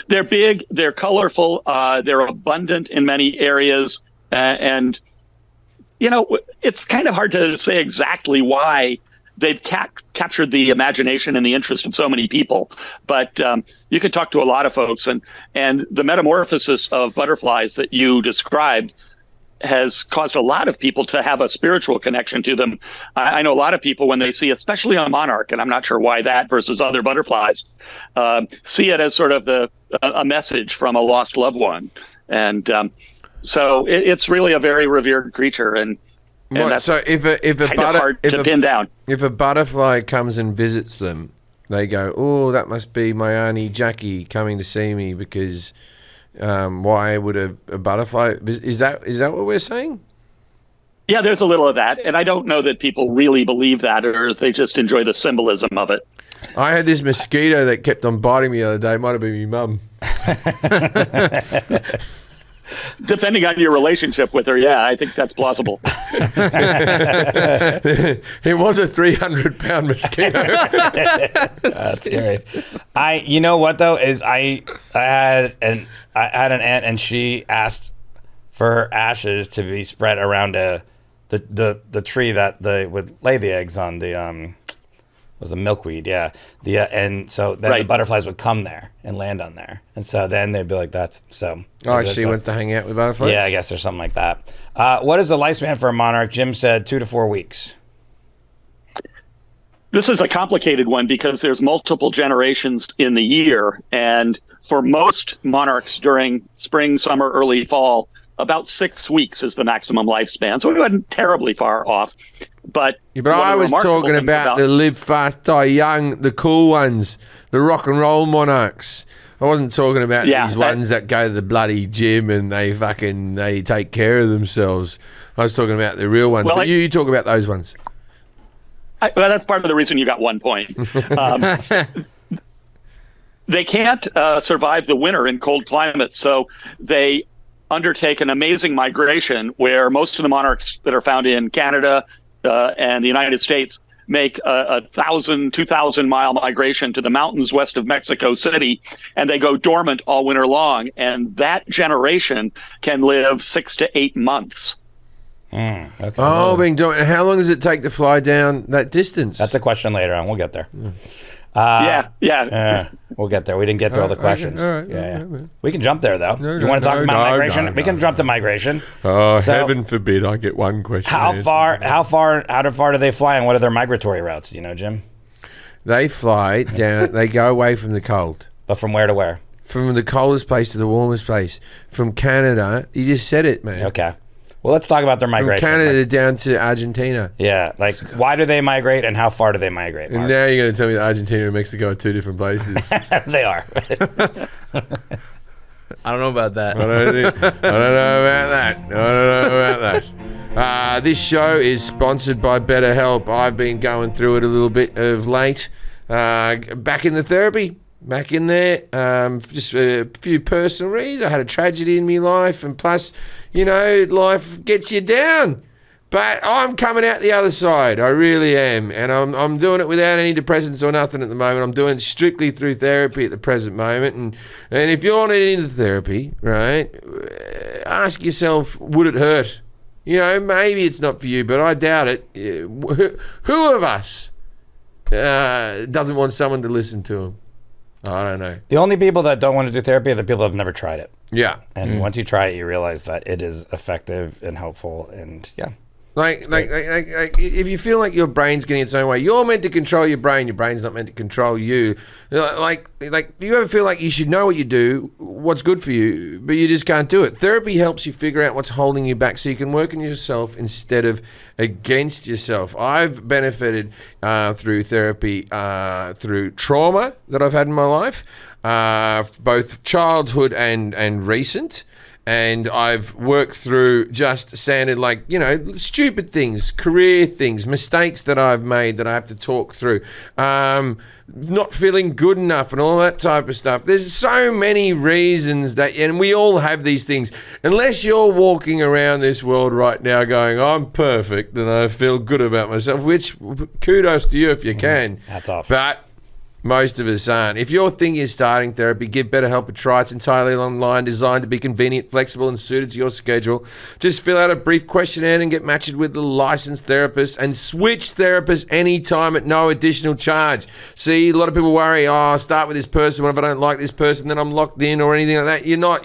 S5: They're big, they're colorful, they're abundant in many areas. And, it's kind of hard to say exactly why they've captured the imagination and the interest of so many people. But you can talk to a lot of folks, and the metamorphosis of butterflies that you described has caused a lot of people to have a spiritual connection to them. I know a lot of people, when they see it, especially on Monarch, and I'm not sure why that versus other butterflies, see it as sort of a message from a lost loved one. And so it's really a very revered creature. And that's
S1: so if a
S5: hard to pin down.
S1: If a butterfly comes and visits them, they go, "Oh, that must be my auntie Jackie coming to see me," because why would a butterfly? Is that what we're saying?
S5: Yeah, there's a little of that, and I don't know that people really believe that, or they just enjoy the symbolism of it.
S1: I had this mosquito that kept on biting me the other day. It might have been my mum.
S5: Depending on your relationship with her, yeah, I think that's plausible.
S1: It was a 300-pound mosquito.
S2: That's scary. You know what though is I had an aunt, and she asked for her ashes to be spread around the tree that they would lay the eggs on. Was the milkweed, yeah. And so then the butterflies would come there and land on there, and so then they'd be like, "That's so."
S1: Oh, she went to hang out with butterflies.
S2: Yeah, I guess there's something like that. What is the lifespan for a monarch? Jim said 2 to 4 weeks.
S5: This is a complicated one because there's multiple generations in the year, and for most monarchs during spring, summer, early fall, about 6 weeks is the maximum lifespan. So we wasn't terribly far off. But
S1: I was talking about the live fast, die young, the cool ones, the rock and roll monarchs. I wasn't talking about these ones that go to the bloody gym and they take care of themselves. I was talking about the real ones. But you talk about those ones.
S5: Well, that's part of the reason you got 1 point. They can't survive the winter in cold climates, so they undertake an amazing migration where most of the monarchs that are found in Canada and the United States make a 2,000 mile migration to the mountains west of Mexico City, and they go dormant all winter long. And that generation can live 6 to 8 months.
S2: Okay.
S1: Oh, being dormant. How long does it take to fly down that distance?
S2: That's a question later on. We'll get there. We'll get there. We didn't get through all the questions.
S1: Okay. All right.
S2: We can jump there, though. You want to talk about migration? We can jump to migration.
S1: Oh, so, heaven forbid I get one question.
S2: How far do they fly, and what are their migratory routes? You know, Jim?
S1: They fly down. They go away from the cold.
S2: But from where to where?
S1: From the coldest place to the warmest place. From Canada. You just said it, man.
S2: Okay. Well, let's talk about their migration.
S1: From Canada down to Argentina.
S2: Yeah, why do they migrate and how far do they migrate, Mark?
S1: And now you're going to tell me that Argentina and Mexico are 2 different places.
S2: They are.
S3: I don't know about that.
S1: I don't know about that. This show is sponsored by Betterhelp. I've been going through it a little bit of late. Back in the therapy. Back in there, just a few personal reasons. I had a tragedy in my life, and plus, life gets you down. But I'm coming out the other side. I really am, and I'm doing it without any depressants or nothing at the moment. I'm doing it strictly through therapy at the present moment. And if you're not into therapy, right, ask yourself, would it hurt? Maybe it's not for you, but I doubt it. Who of us doesn't want someone to listen to them? I don't know.
S2: The only people that don't want to do therapy are the people that have never tried it.
S1: Yeah.
S2: And once you try it, you realize that it is effective and helpful, and yeah.
S1: Like if you feel like your brain's getting its own way, you're meant to control your brain. Your brain's not meant to control you. Like you ever feel like you should know what you do, what's good for you, but you just can't do it. Therapy helps you figure out what's holding you back so you can work on yourself instead of against yourself. I've benefited through therapy, through trauma that I've had in my life, both childhood and recent. and I've worked through just standard, like, stupid things, career things, mistakes that I've made that I have to talk through, not feeling good enough and all that type of stuff. There's so many reasons and we all have these things. Unless you're walking around this world right now going, I'm perfect and I feel good about myself, which kudos to you if you can.
S2: Hats off.
S1: But most of us aren't. If you're thinking of starting therapy, give BetterHelp a try. It's entirely online, designed to be convenient, flexible, and suited to your schedule. Just fill out a brief questionnaire and get matched with a licensed therapist, and switch therapists anytime at no additional charge. See, a lot of people worry, I'll start with this person. What if I don't like this person? Then I'm locked in or anything like that. You're not.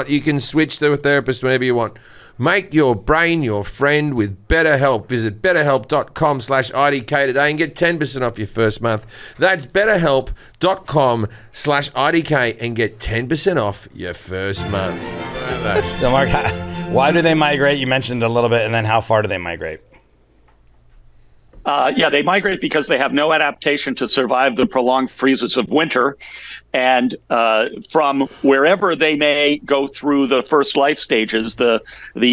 S1: You can switch to a therapist whenever you want. Make your brain your friend with BetterHelp. Visit betterhelp.com/IDK today and get 10% off your first month. That's betterhelp.com/IDK and get 10% off your first month.
S2: So, Mark, why do they migrate? You mentioned a little bit, and then how far do they migrate?
S5: They migrate because they have no adaptation to survive the prolonged freezes of winter. And from wherever they may go through the first life stages, the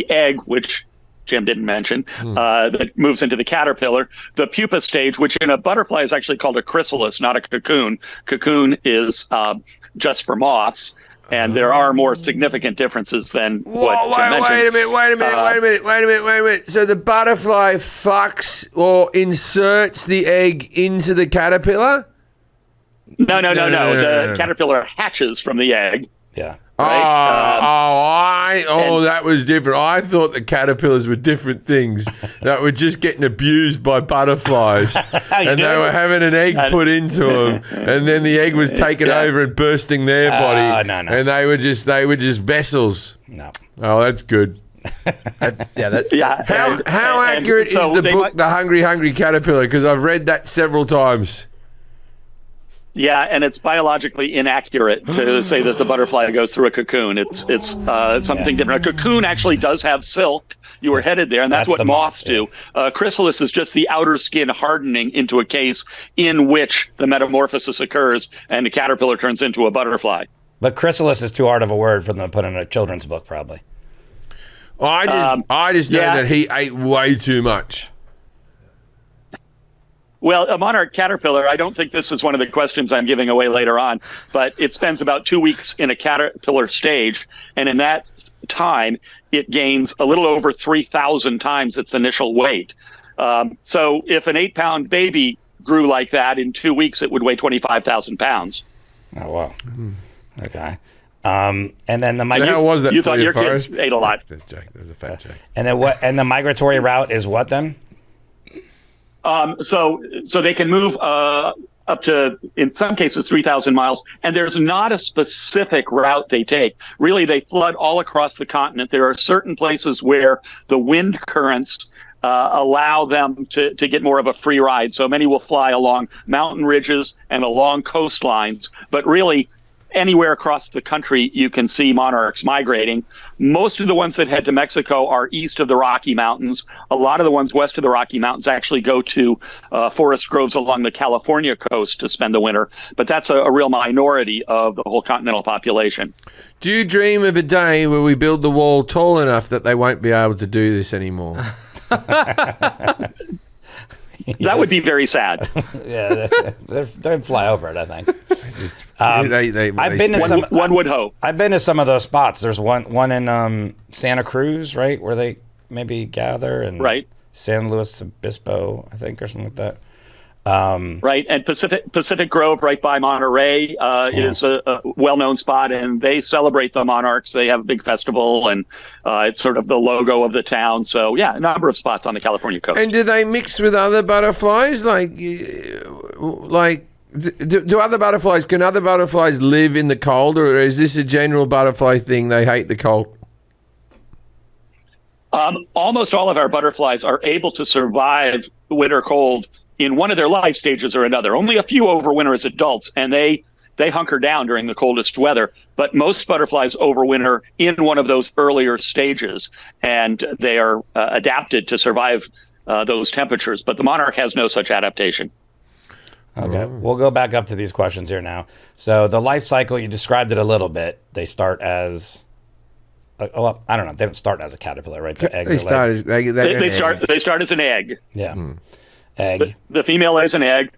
S5: egg, which Jim didn't mention, that moves into the caterpillar, the pupa stage, which in a butterfly is actually called a chrysalis, not a cocoon. Cocoon is just for moths. And there are more significant differences than what Jim mentioned.
S1: Wait a minute. So the butterfly fucks or inserts the egg into the caterpillar?
S5: No. The caterpillar hatches from the egg.
S2: Yeah.
S5: Right?
S1: That was different. I thought the caterpillars were different things that were just getting abused by butterflies, and they were having an egg put into them, and then the egg was taken over and bursting their body.
S2: No.
S1: And they were just vessels.
S2: No.
S1: Oh, that's good. How accurate is the book, The Hungry Caterpillar? Because I've read that several times.
S5: Yeah, and it's biologically inaccurate to say that the butterfly goes through a cocoon. It's something different. A cocoon actually does have silk. You were headed there, and that's what moths do. Chrysalis is just the outer skin hardening into a case in which the metamorphosis occurs, and the caterpillar turns into a butterfly.
S2: But chrysalis is too hard of a word for them to put in a children's book, probably.
S1: I just know that he ate way too much.
S5: Well, a monarch caterpillar, I don't think this is one of the questions I'm giving away later on, but it spends about 2 weeks in a caterpillar stage, and in that time, it gains a little over 3,000 times its initial weight. So if an 8-pound baby grew like that in 2 weeks, it would weigh 25,000 pounds.
S2: Oh, wow. Okay. And then the
S1: how was that?
S5: You thought your kids ate a lot.
S1: There's a fat joke.
S2: And then what? And the migratory route is what then?
S5: So they can move up to, in some cases, 3,000 miles, and there's not a specific route they take. Really, they flood all across the continent. There are certain places where the wind currents allow them to get more of a free ride. So many will fly along mountain ridges and along coastlines, but really, anywhere across the country, you can see monarchs migrating. Most of the ones that head to Mexico are east of the Rocky Mountains. A lot of the ones west of the Rocky Mountains actually go to forest groves along the California coast to spend the winter. But that's a real minority of the whole continental population.
S1: Do you dream of a day where we build the wall tall enough that they won't be able to do this anymore?
S5: That would be very sad.
S2: Yeah, they'd fly over it, I think.
S1: I've
S2: been to some.
S5: One would hope.
S2: I've been to some of those spots. There's one in Santa Cruz, right, where they maybe gather, and
S5: right.
S2: San Luis Obispo, I think, or something like that.
S5: Right, and Pacific Grove, right by Monterey, is a well-known spot, and they celebrate the monarchs. They have a big festival, and it's sort of the logo of the town. So, yeah, a number of spots on the California coast.
S1: And do they mix with other butterflies? Like, do other butterflies? Can other butterflies live in the cold, or is this a general butterfly thing? They hate the cold.
S5: Almost all of our butterflies are able to survive winter cold in one of their life stages or another. Only a few overwinter as adults, and they hunker down during the coldest weather. But most butterflies overwinter in one of those earlier stages, and they are adapted to survive those temperatures. But the monarch has no such adaptation.
S2: Okay, we'll go back up to these questions here now. So the life cycle, you described it a little bit. They start as well, I don't know. They don't start as a caterpillar, right? The eggs
S1: They
S2: are
S1: start as
S5: They start as an egg.
S2: egg.
S5: The female lays an egg.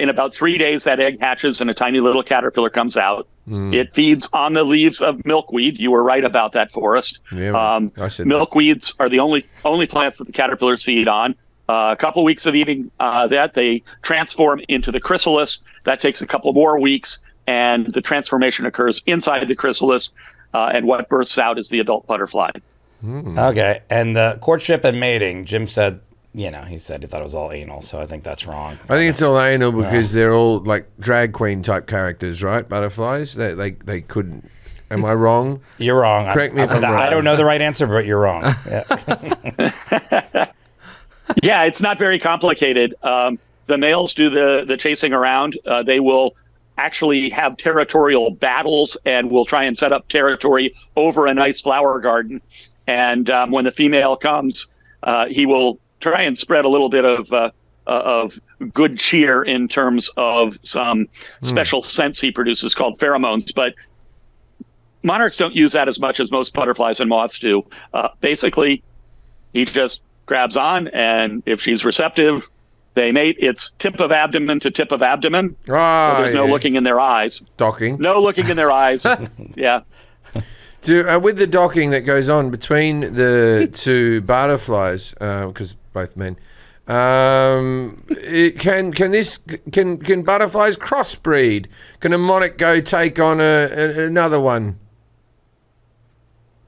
S5: In about 3 days, that egg hatches and a tiny little caterpillar comes out. It feeds on the leaves of milkweed. You were right about that, Forrest.
S1: Yeah, I said
S5: milkweeds are the only plants that the caterpillars feed on. A couple weeks of eating that, they transform into the chrysalis. That takes a couple more weeks, and the transformation occurs inside the chrysalis, and what bursts out is the adult butterfly.
S2: Okay, and the courtship and mating, Jim said, he said he thought it was all anal, so I think that's wrong.
S1: I think it's all anal because they're all like drag queen type characters, right? Butterflies. They couldn't. Am I wrong?
S2: You're wrong.
S1: Correct me if I'm wrong.
S2: I don't know the right answer, but you're wrong. Yeah.
S5: Yeah, it's not very complicated. The males do the chasing around. They will actually have territorial battles and will try and set up territory over a nice flower garden. And when the female comes, he will try and spread a little bit of good cheer in terms of some special scents he produces called pheromones. But monarchs don't use that as much as most butterflies and moths do. Basically, he just grabs on, and if she's receptive, they mate. It's tip of abdomen to tip of abdomen. So there's no looking in their eyes.
S1: Docking.
S5: No looking in their eyes. Yeah.
S1: With the docking that goes on between the two butterflies, because both men, can butterflies crossbreed? Can a monarch go take on another one?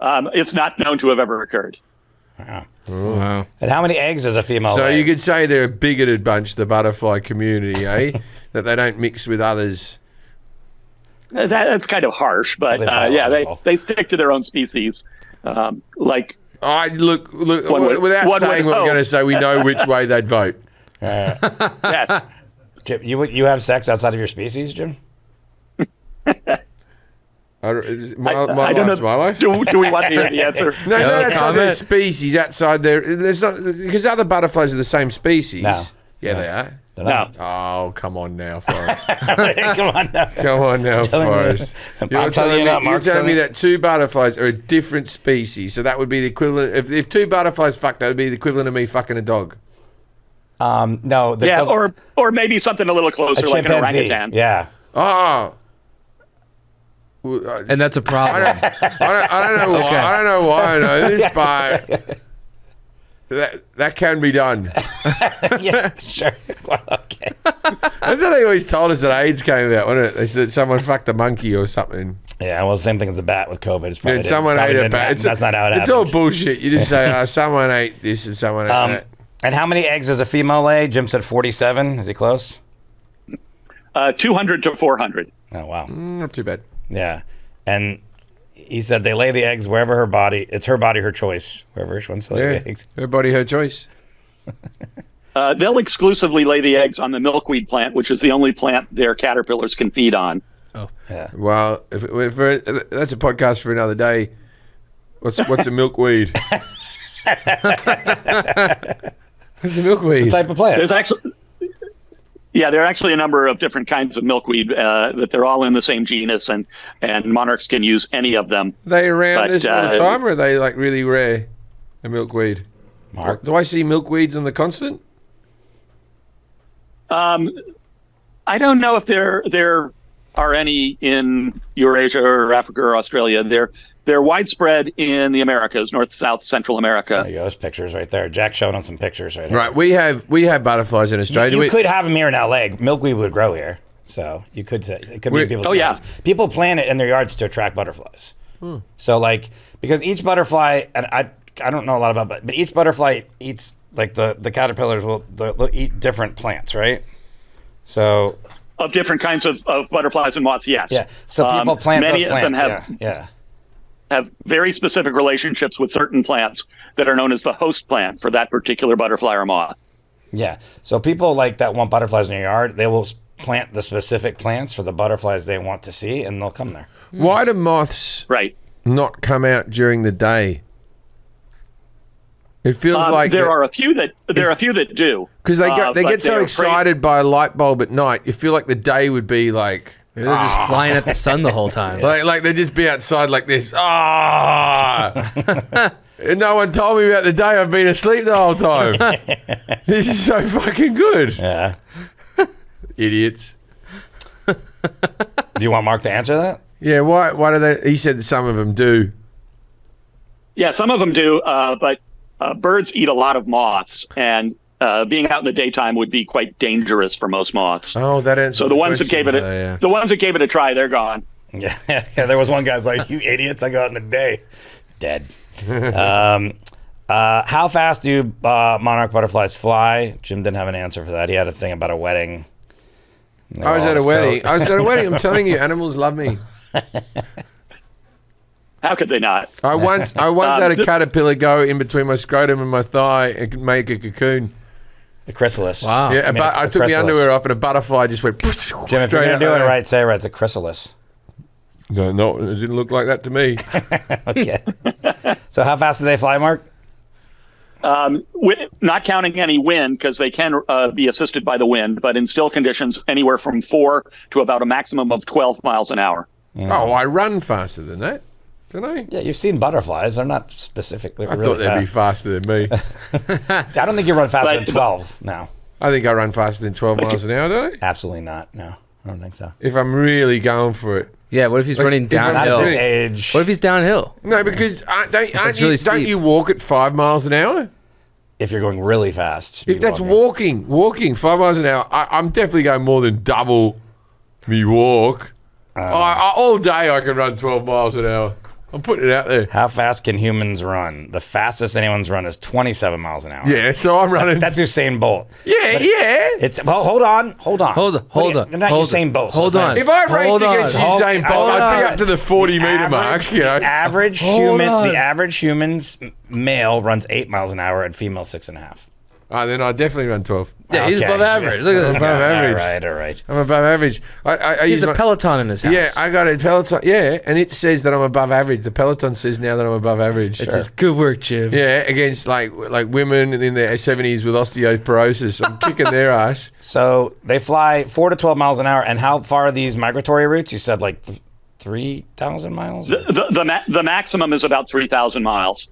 S5: It's not known to have ever occurred.
S2: Wow.
S3: Wow.
S2: And how many eggs does a female
S1: So
S2: lay?
S1: you could say they're a bigoted bunch, the butterfly community, eh? That they don't mix with others.
S5: That's kind of harsh, but they stick to their own species. Look,
S1: without
S5: one
S1: saying
S5: would
S1: what we're
S5: hope.
S1: going to say, we know which way they'd vote.
S5: Yeah.
S2: Jim, you have sex outside of your species, Jim?
S5: I don't know.
S1: My life.
S5: Do we want to hear the answer?
S1: No, that's not their
S3: comment?
S1: species outside there. There's not, because other butterflies are the same species.
S2: No.
S1: Yeah, they are.
S2: They're
S5: No.
S2: not.
S1: Oh, come on now, Forrest.
S2: Come on now.
S1: Come on now, Forrest.
S2: I'm telling you now,
S1: You're
S2: Mark.
S1: telling me that two butterflies are a different species, so that would be the equivalent. If two butterflies fuck, that would be the equivalent of me fucking a dog.
S2: No.
S5: Or maybe something a little closer,
S2: a
S5: like an
S2: chimpanzee.
S5: orangutan.
S2: Yeah.
S1: Oh.
S3: And that's a problem.
S1: I don't know why.
S3: Okay.
S1: I don't know why I know this, but that can be done.
S2: Yeah, sure. Well, okay.
S1: That's what they always told us that AIDS came about, wasn't it? They said someone fucked a monkey or something.
S2: Yeah, well, same thing as the bat with COVID. It's probably
S1: Someone ate a bat.
S2: That's not how it
S1: It's
S2: happened.
S1: all bullshit. You just say, someone ate this and someone ate that.
S2: And how many eggs does a female lay? Jim said 47. Is he close?
S5: 200 to 400.
S2: Oh, wow.
S1: Not too bad.
S2: Yeah. And he said they lay the eggs wherever her body, it's her body, her choice, wherever she wants to lay the eggs.
S1: Her body, her choice.
S5: They'll exclusively lay the eggs on the milkweed plant, which is the only plant their caterpillars can feed on.
S3: Oh.
S2: Yeah.
S1: Well, if that's a podcast for another day. What's a milkweed? What's a milkweed?
S2: What type of plant?
S5: There are actually a number of different kinds of milkweed that they're all in the same genus, and monarchs can use any of them.
S1: Are they around
S5: But,
S1: this all the time, or are they like really rare? A milkweed.
S2: Mark?
S1: Do I see milkweeds on the constant?
S5: I don't know if there are any in Eurasia or Africa or Australia. They're widespread in the Americas, North, South, Central America.
S2: There you go. Those pictures right there. Jack's showing us some pictures right here.
S1: Right, we have butterflies in Australia.
S2: You could have them here in LA. Milkweed would grow here. So you could say it could be in people's yards. People plant it in their yards to attract butterflies. So because each butterfly, and I don't know a lot about, but each butterfly eats, like the caterpillars they'll eat different plants, right? So
S5: Of different kinds of butterflies and moths, yes.
S2: yeah. So people plant
S5: many
S2: those plants.
S5: of them
S2: yeah.
S5: have very specific relationships with certain plants that are known as the host plant for that particular butterfly or moth.
S2: Yeah. So people like that want butterflies in their yard, they will plant the specific plants for the butterflies they want to see, and they'll come there.
S1: Why do moths
S5: Right.
S1: not come out during the day? It feels like
S5: there are a few that do
S1: because they
S5: but
S1: get so
S5: they're
S1: excited by a light bulb at night. You feel like the day would be like
S3: Maybe they're just flying at the sun the whole time.
S1: Like they'd just be outside like this. Ah! And no one told me about the day I've been asleep the whole time. This is so fucking good.
S2: Yeah.
S1: Idiots.
S2: Do you want Mark to answer that?
S1: Yeah, why do they... He said that some of them do.
S5: Yeah, some of them do, but birds eat a lot of moths, and being out in the daytime would be quite dangerous for most moths.
S1: Oh, that answers
S5: So the ones that gave it the ones that gave it a try, they're gone.
S2: Yeah, there was one guy's like, you idiots, I go out in the day. Dead. How fast do monarch butterflies fly? Jim didn't have an answer for that. He had a thing about a wedding.
S1: I was at a wedding. I'm telling you, animals love me.
S5: How could they not?
S1: I once had a caterpillar go in between my scrotum and my thigh and make a cocoon.
S2: A chrysalis.
S3: Wow.
S1: Yeah, I took the
S2: chrysalis.
S1: underwear off and a butterfly just went
S2: Jim, if you're
S1: straight
S2: going to do
S1: out
S2: it
S1: there.
S2: right, say it right. It's a chrysalis.
S1: No, it didn't look like that to me.
S2: Okay. So how fast do they fly, Mark?
S5: Not counting any wind, because they can be assisted by the wind, but in still conditions, anywhere from 4 to about a maximum of 12 miles an hour.
S1: Oh, I run faster than that, don't I?
S2: Yeah, you've seen butterflies. They're not specifically
S1: I
S2: really
S1: thought they'd be
S2: fast.
S1: faster than me.
S2: I don't think you run faster
S5: But-
S2: than 12. No,
S1: I think I run faster than 12 miles an hour, don't I?
S2: absolutely not. No, I don't think so.
S1: If I'm really going for it.
S3: Yeah, what if he's running
S1: if I'm
S2: Not at
S3: downhill?
S2: this
S1: doing-
S2: age.
S3: What if he's downhill?
S1: No, because don't
S3: really steep.
S1: you walk at 5 miles an hour?
S2: If you're going really fast.
S1: If that's walking 5 miles an hour, I'm definitely going more than double me walk. All day I can run 12 miles an hour. I'm putting it out there.
S2: How fast can humans run? The fastest anyone's run is 27 miles an hour.
S1: Yeah, so I'm running.
S2: That's Usain Bolt.
S1: yeah.
S2: It's well, hold on.
S3: Hold on.
S2: They're not Usain Bolt. so
S3: Hold
S2: it's not-
S3: on.
S1: If I raced
S3: Hold on.
S1: against
S2: Hold-
S1: Usain Bolt,
S2: hold
S1: I'd be
S2: on.
S1: up to the 40-meter mark. You know.
S2: The average
S3: Hold
S2: human,
S3: on.
S2: the average human's male runs 8 miles an hour, and female 6.5.
S1: Then I definitely run 12.
S3: Yeah, he's
S2: Okay.
S3: above average. Look at
S1: I'm
S3: that.
S1: above average.
S2: All right.
S1: I'm above average. I
S3: He
S1: use
S3: has a
S1: my-
S3: Peloton in his house.
S1: Yeah, I got a Peloton. Yeah, and it says that I'm above average. The Peloton says now that I'm above average.
S3: It's just good work, Jim.
S1: Yeah, against like women in their 70s with osteoporosis. I'm kicking their ass.
S2: So they fly 4 to 12 miles an hour. And how far are these migratory routes? You said like 3,000 miles?
S5: The maximum is about 3,000 miles.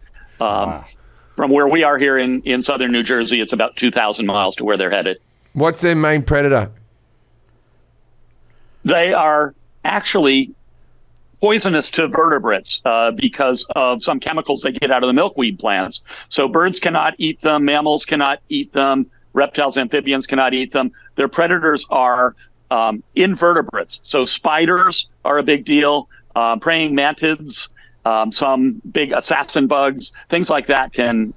S5: From where we are here in southern New Jersey, it's about 2,000 miles to where they're headed.
S1: What's their main predator?
S5: They are actually poisonous to vertebrates because of some chemicals they get out of the milkweed plants. So birds cannot eat them, mammals cannot eat them, reptiles, amphibians cannot eat them. Their predators are invertebrates. So spiders are a big deal, praying mantids, some big assassin bugs, things like that can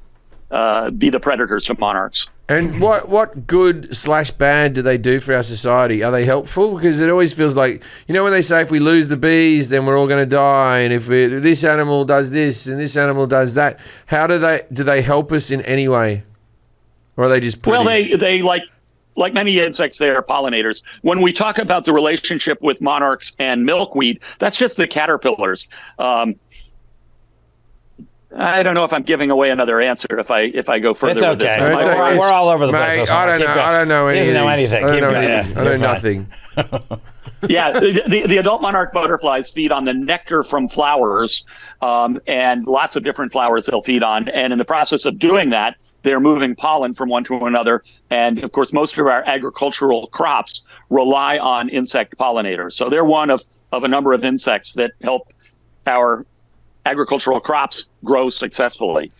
S5: be the predators to monarchs.
S1: And what good / bad do they do for our society? Are they helpful? Because it always feels like, when they say if we lose the bees, then we're all going to die, and if this animal does this and this animal does that, how do they help us in any way? Or are they just pretty?
S5: Well, they like many insects, they are pollinators. When we talk about the relationship with monarchs and milkweed, that's just the caterpillars. I don't know if I'm giving away another answer if I go further
S2: It's
S5: with this.
S2: okay.
S1: It's
S2: We're,
S1: okay.
S2: we're all over the
S1: Mate,
S2: place.
S1: I don't know. I don't know
S2: He
S1: anything.
S2: doesn't know anything.
S1: I don't
S2: Keep
S1: know
S2: going.
S1: anything.
S2: Yeah,
S1: I know
S2: you're fine.
S1: nothing.
S5: Yeah, the adult monarch butterflies feed on the nectar from flowers, and lots of different flowers they'll feed on. And in the process of doing that, they're moving pollen from one to another. And of course, most of our agricultural crops rely on insect pollinators. So they're one of a number of insects that help our agricultural crops grow successfully.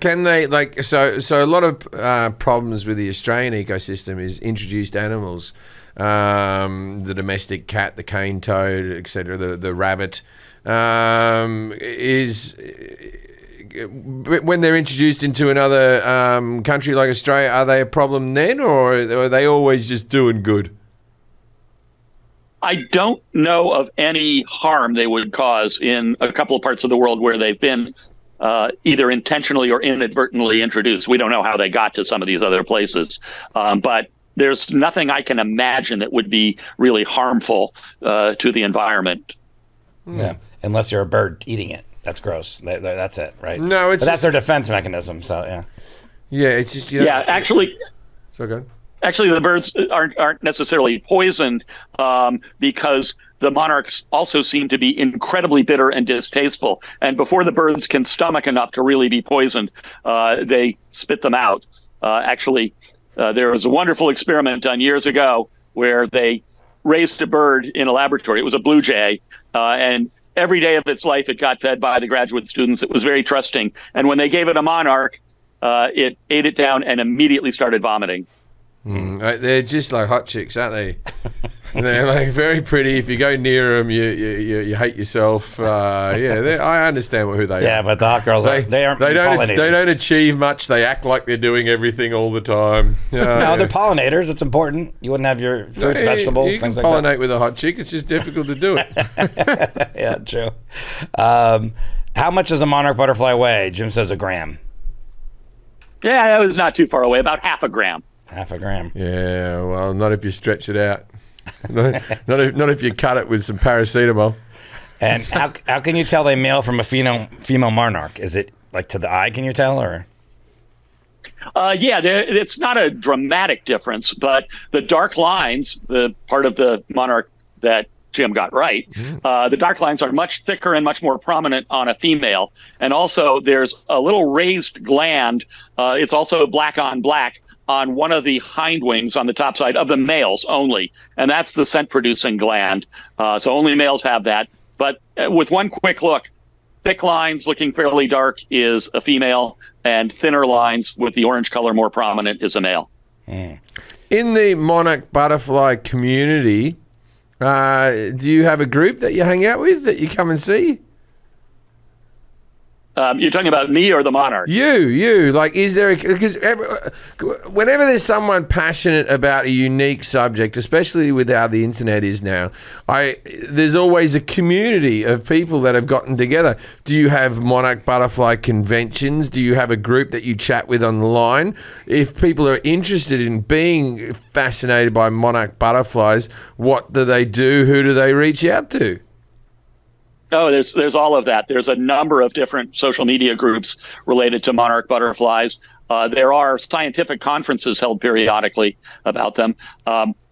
S1: Can they so a lot of problems with the Australian ecosystem is introduced animals, the domestic cat, the cane toad, etc., the rabbit, is when they're introduced into another country like Australia, are they a problem then, or are they always just doing good?
S5: I don't know of any harm they would cause in a couple of parts of the world where they've been either intentionally or inadvertently introduced. We don't know how they got to some of these other places, but there's nothing I can imagine that would be really harmful to the environment.
S2: Yeah, unless you're a bird eating it. That's gross. That's it, right?
S1: No, it's
S2: But that's
S1: just-
S2: their defense mechanism. So yeah.
S1: Yeah, it's just
S5: Yeah, actually,
S1: So good.
S5: Actually, the birds aren't necessarily poisoned because the monarchs also seem to be incredibly bitter and distasteful. And before the birds can stomach enough to really be poisoned, they spit them out. There was a wonderful experiment done years ago where they raised a bird in a laboratory. It was a blue jay, and every day of its life it got fed by the graduate students. It was very trusting. And when they gave it a monarch, it ate it down and immediately started vomiting.
S1: They're just like hot chicks, aren't they? They're like very pretty. If you go near them, you hate yourself. I understand who they are.
S2: Yeah, but the hot girls they
S1: don't achieve much. They act like they're doing everything all the time.
S2: No, they're pollinators. It's important. You wouldn't have your fruits, vegetables,
S1: you
S2: things
S1: can
S2: like that.
S1: pollinate with a hot chick. It's just difficult to do it.
S2: Yeah, true. How much does a monarch butterfly weigh? Jim says a gram.
S5: Yeah, that was not too far away. About half a gram.
S2: Half a gram.
S1: Yeah, well, not if you stretch it out. not if you cut it with some paracetamol.
S2: And how can you tell a male from a female monarch? Is it like to the eye? Can you tell, or?
S5: It's not a dramatic difference, but the dark lines, the part of the monarch that Jim got right, the dark lines are much thicker and much more prominent on a female. And also there's a little raised gland. It's also black on black on one of the hind wings on the top side of the males only. And that's the scent producing gland. So only males have that. But with one quick look, thick lines looking fairly dark is a female, and thinner lines with the orange color more prominent is a male.
S1: In the monarch butterfly community, do you have a group that you hang out with that you come and see?
S5: You're talking about me or the monarch?
S1: You. Like, is there because whenever there's someone passionate about a unique subject, especially with how the internet is now, there's always a community of people that have gotten together. Do you have monarch butterfly conventions? Do you have a group that you chat with online? If people are interested in being fascinated by monarch butterflies, what do they do? Who do they reach out to?
S5: Oh, there's all of that. There's a number of different social media groups related to monarch butterflies. There are scientific conferences held periodically about them.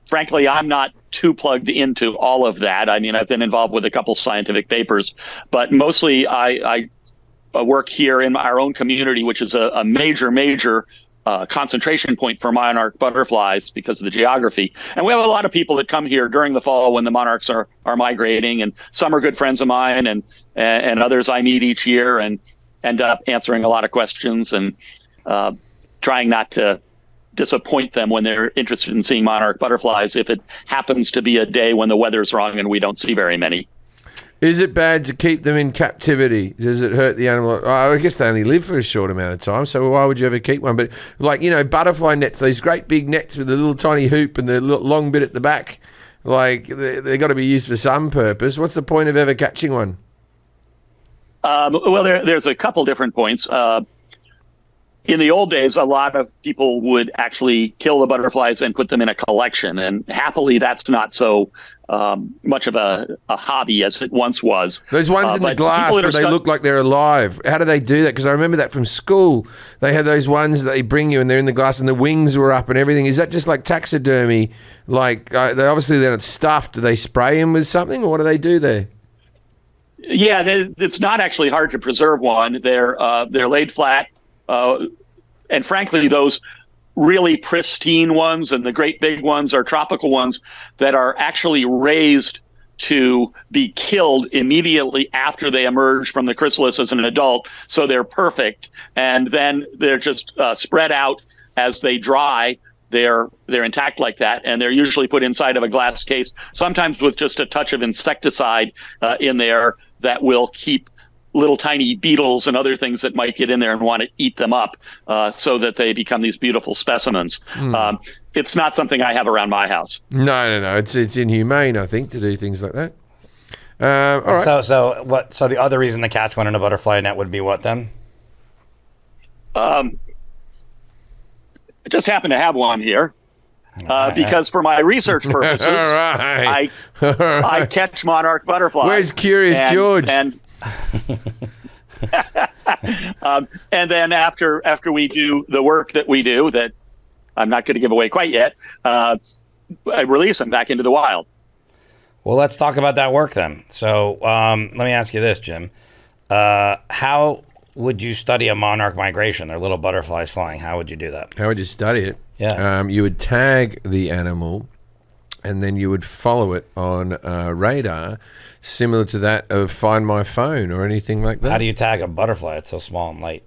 S5: Frankly, I'm not too plugged into all of that. I mean, I've been involved with a couple scientific papers, but mostly I work here in our own community, which is a major concentration point for monarch butterflies because of the geography. And we have a lot of people that come here during the fall when the monarchs are migrating, and some are good friends of mine, and others I meet each year and end up answering a lot of questions and trying not to disappoint them when they're interested in seeing monarch butterflies if it happens to be a day when the weather's wrong and we don't see very many.
S1: Is it bad to keep them in captivity? Does it hurt the animal? I guess they only live for a short amount of time, so why would you ever keep one? But like, butterfly nets, these great big nets with a little tiny hoop and the long bit at the back, like they've got to be used for some purpose. What's the point of ever catching one?
S5: Well, there's a couple different points. In the old days, a lot of people would actually kill the butterflies and put them in a collection. And happily, that's not so much of a hobby as it once was.
S1: Those ones in the glass where they look like they're alive. How do they do that? Because I remember that from school. They had those ones that they bring you and they're in the glass and the wings were up and everything. Is that just like taxidermy? Like, they're not stuffed. Do they spray them with something, or what do they do there?
S5: Yeah, it's not actually hard to preserve one. They're laid flat. And frankly, those really pristine ones and the great big ones are tropical ones that are actually raised to be killed immediately after they emerge from the chrysalis as an adult. So they're perfect. And then they're just spread out as they dry. They're intact like that. And they're usually put inside of a glass case, sometimes with just a touch of insecticide in there that will keep little tiny beetles and other things that might get in there and want to eat them up so that they become these beautiful specimens. It's not something I have around my house.
S1: No. It's inhumane, I think, to do things like that. All right.
S2: So the other reason to catch one in a butterfly net would be what then?
S5: I just happen to have one here. Because for my research purposes, I catch monarch butterflies.
S1: Where's Curious George?
S5: And then after we do the work that we do, that I'm not going to give away quite yet, release them back into the wild.
S2: Well, let's talk about that work then. So let me ask you this, Jim. How would you study a monarch migration? They're little butterflies flying. How would you do that?
S1: How would you study it?
S2: Yeah.
S1: You would tag the animal, and then you would follow it on radar, similar to that of Find My Phone or anything like that.
S2: How do you tag a butterfly? It's so small and light.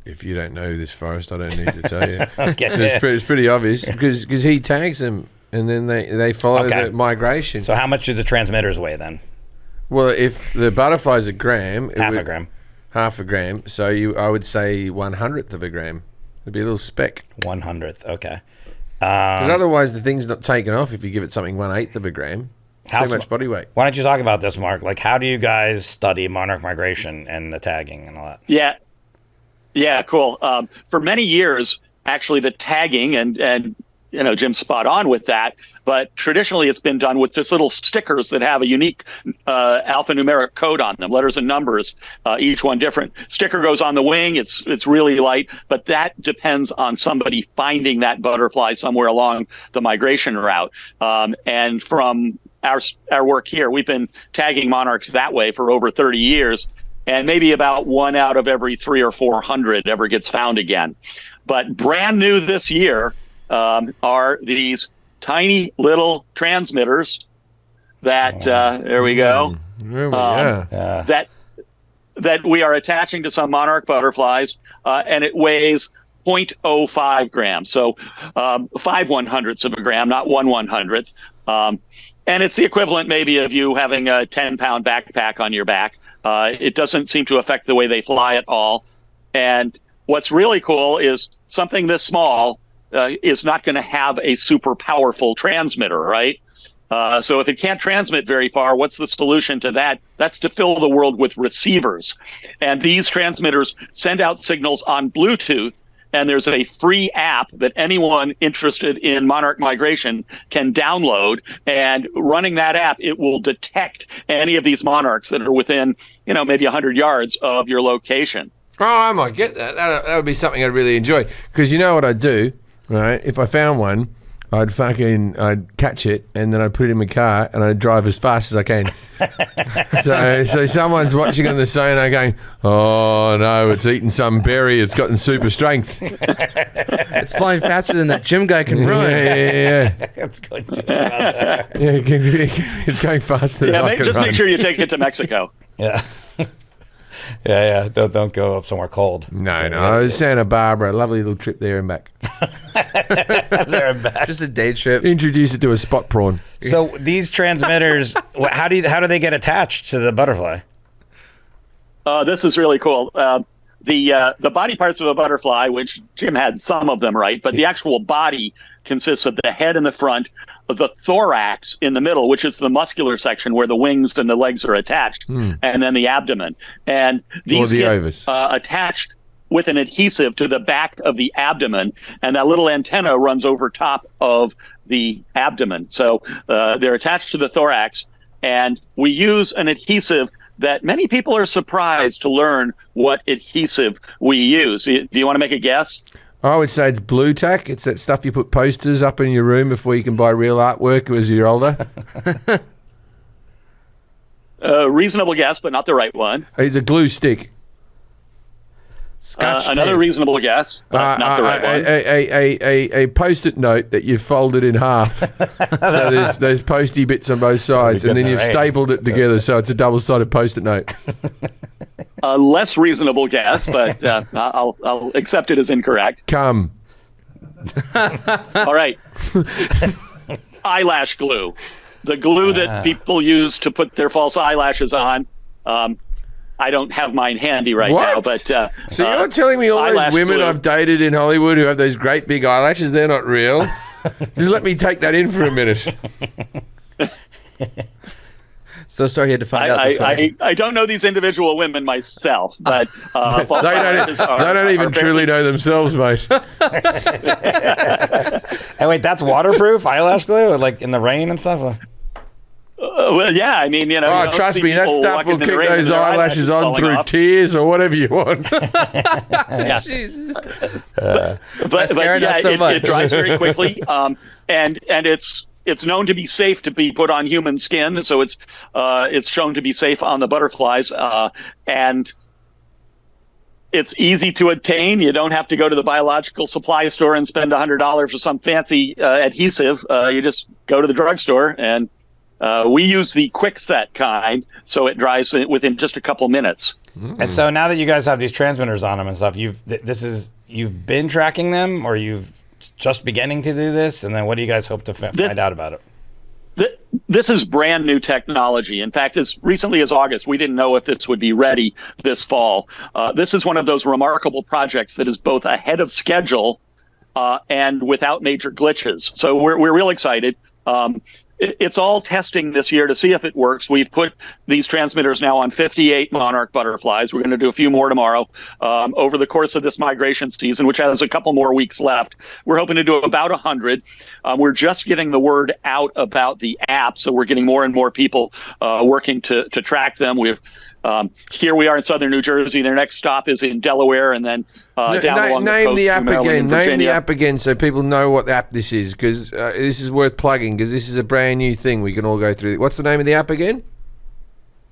S1: If you don't know this, Forrest, I don't need to tell you.
S2: Okay.
S1: It's pretty obvious because he tags them, and then they follow
S2: Okay.
S1: the migration.
S2: So how much do the transmitters weigh then?
S1: Well, if the butterfly's a gram,
S2: Half a gram.
S1: Half a gram. So I would say 1/100th of a gram. It'd be a little speck.
S2: 1/100th. Okay.
S1: Because otherwise, the thing's not taken off if you give it something 1/8 of a gram. Too much body weight.
S2: Why don't you talk about this, Mark? Like, how do you guys study monarch migration and the tagging and all that?
S5: Yeah, cool. For many years, actually, the tagging and Jim's spot on with that. But traditionally, it's been done with just little stickers that have a unique alphanumeric code on them, letters and numbers, each one different. Sticker goes on the wing. It's really light, but that depends on somebody finding that butterfly somewhere along the migration route. And from our work here, we've been tagging monarchs that way for over 30 years, and maybe about 1 out of every 300 or 400 ever gets found again. But brand new this year are these tiny little transmitters that there we go. That we are attaching to some monarch butterflies, and it weighs 0.05 grams, so 5/100ths of a gram, not 1/100th. And it's the equivalent maybe of you having a 10-pound backpack on your back. It doesn't seem to affect the way they fly at all. And what's really cool is something this small is not going to have a super powerful transmitter, right? So if it can't transmit very far, what's the solution to that? That's to fill the world with receivers. And these transmitters send out signals on Bluetooth. And there's a free app that anyone interested in monarch migration can download. And running that app, it will detect any of these monarchs that are within, maybe 100 yards of your location.
S1: Oh, I might get that. That would be something I'd really enjoy. Because you know what I'd do, right? If I found one, I'd catch it, and then I'd put it in my car, and I'd drive as fast as I can. So someone's watching on the sonar going, "Oh no, it's eaten some berry. It's gotten super strength.
S3: It's flying faster than that gym guy can run."
S1: Yeah.
S2: It's going to
S1: It's going faster than I can
S5: just
S1: run.
S5: make sure you take it to Mexico.
S2: Yeah. Yeah. Don't go up somewhere cold.
S1: No. Santa Barbara, lovely little trip there and back.
S2: There and back.
S3: Just a day trip.
S1: Introduce it to a spot prawn.
S2: So these transmitters, how do they get attached to the butterfly?
S5: This is really cool. The body parts of a butterfly, which Jim had some of them right, but the actual body consists of the head in the front, the thorax in the middle, which is the muscular section where the wings and the legs are attached, and then the abdomen. And these get attached with an adhesive to the back of the abdomen, and that little antenna runs over top of the abdomen. So they're attached to the thorax, and we use an adhesive that many people are surprised to learn what adhesive we use. Do you want to make a guess?
S1: I would say it's blue tack. It's that stuff you put posters up in your room before you can buy real artwork as you're older.
S5: Reasonable guess, but not the right one.
S1: It's a glue stick.
S3: Scotch
S5: Another
S3: tape.
S5: reasonable guess, but not the right one.
S1: A post-it note that you've folded in half. So there's posty bits on both sides, and then you've stapled it together so it's a double-sided post-it note.
S5: A less reasonable guess, but I'll accept it as incorrect.
S1: Come.
S5: All right. Eyelash glue. The glue that people use to put their false eyelashes on. I don't have mine handy right now, but
S1: so you're telling me all those women I've dated in Hollywood who have those great big eyelashes, they're not real? Just let me take that in for a minute.
S3: So sorry you had to find out this way.
S5: I don't know these individual women myself, but false eyelashes
S1: they don't even truly know themselves, mate.
S2: And wait, that's waterproof eyelash glue, like in the rain and stuff?
S5: Well, yeah, I mean, you know.
S1: Oh,
S5: you don't
S1: trust
S5: see
S1: me, that
S5: people
S1: stuff
S5: walking
S1: will
S5: in the
S1: keep
S5: rain
S1: those
S5: with their
S1: eyelashes on
S5: falling
S1: through
S5: off.
S1: tears or whatever you want.
S5: Yeah.
S3: Jesus.
S5: But
S3: Mascara,
S5: yeah,
S3: not so much.
S5: it dries very quickly. And it's known to be safe to be put on human skin, so it's shown to be safe on the butterflies, and it's easy to obtain. You don't have to go to the biological supply store and spend $100 for some fancy adhesive. You just go to the drugstore, and we use the quick set kind, so it dries within just a couple minutes.
S2: And so now that you guys have these transmitters on them and stuff, you've been tracking them, or you've just beginning to do this, and then what do you guys hope to find out about it?
S5: This is brand new technology. In fact, as recently as August, we didn't know if this would be ready this fall. This is one of those remarkable projects that is both ahead of schedule and without major glitches. So we're real excited. It's all testing this year to see if it works. We've put these transmitters now on 58 Monarch butterflies. We're going to do a few more tomorrow over the course of this migration season, which has a couple more weeks left. We're hoping to do about 100. We're just getting the word out about the app, so we're getting more and more people working to track them. Here we are in southern New Jersey. Their next stop is in Delaware, and then down along the coast.
S1: Name the app
S5: Maryland
S1: again.
S5: and
S1: Name the
S5: Virginia.
S1: app again, so people know what app this is, because this is worth plugging. Because this is a brand new thing. We can all go through. What's the name of the app again?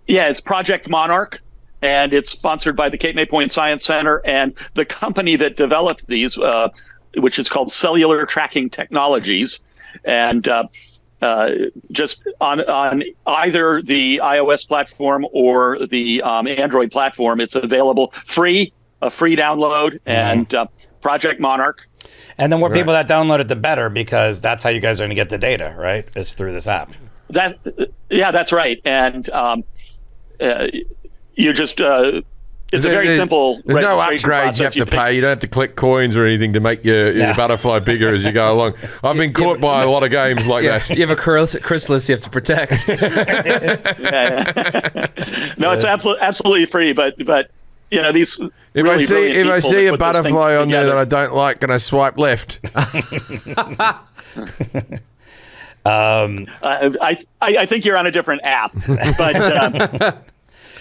S5: Yeah, it's Project Monarch, and it's sponsored by the Cape May Point Science Center, and the company that developed these, which is called Cellular Tracking Technologies, and just on either the iOS platform or the Android platform, it's available a free download, and Project Monarch.
S2: And the more people that download it, the better, because that's how you guys are going to get the data, right? It's through this app.
S5: That's right. And you just it's a very simple.
S1: There's no
S5: registration
S1: upgrades you have
S5: process.
S1: to pay. You don't have to collect coins or anything to make your butterfly bigger as you go along. I've been caught by a lot of games like that.
S3: You have a chrysalis you have to protect.
S5: No, it's absolutely free, but you know, these.
S1: If
S5: really
S1: I see a butterfly on there that I
S5: together.
S1: don't like, can I swipe left?
S5: I think you're on a different app,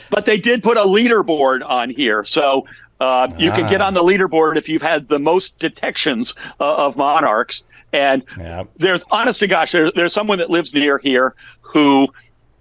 S5: but they did put a leaderboard on here, so you can get on the leaderboard if you've had the most detections of monarchs. And there's, honest to gosh, there's someone that lives near here who,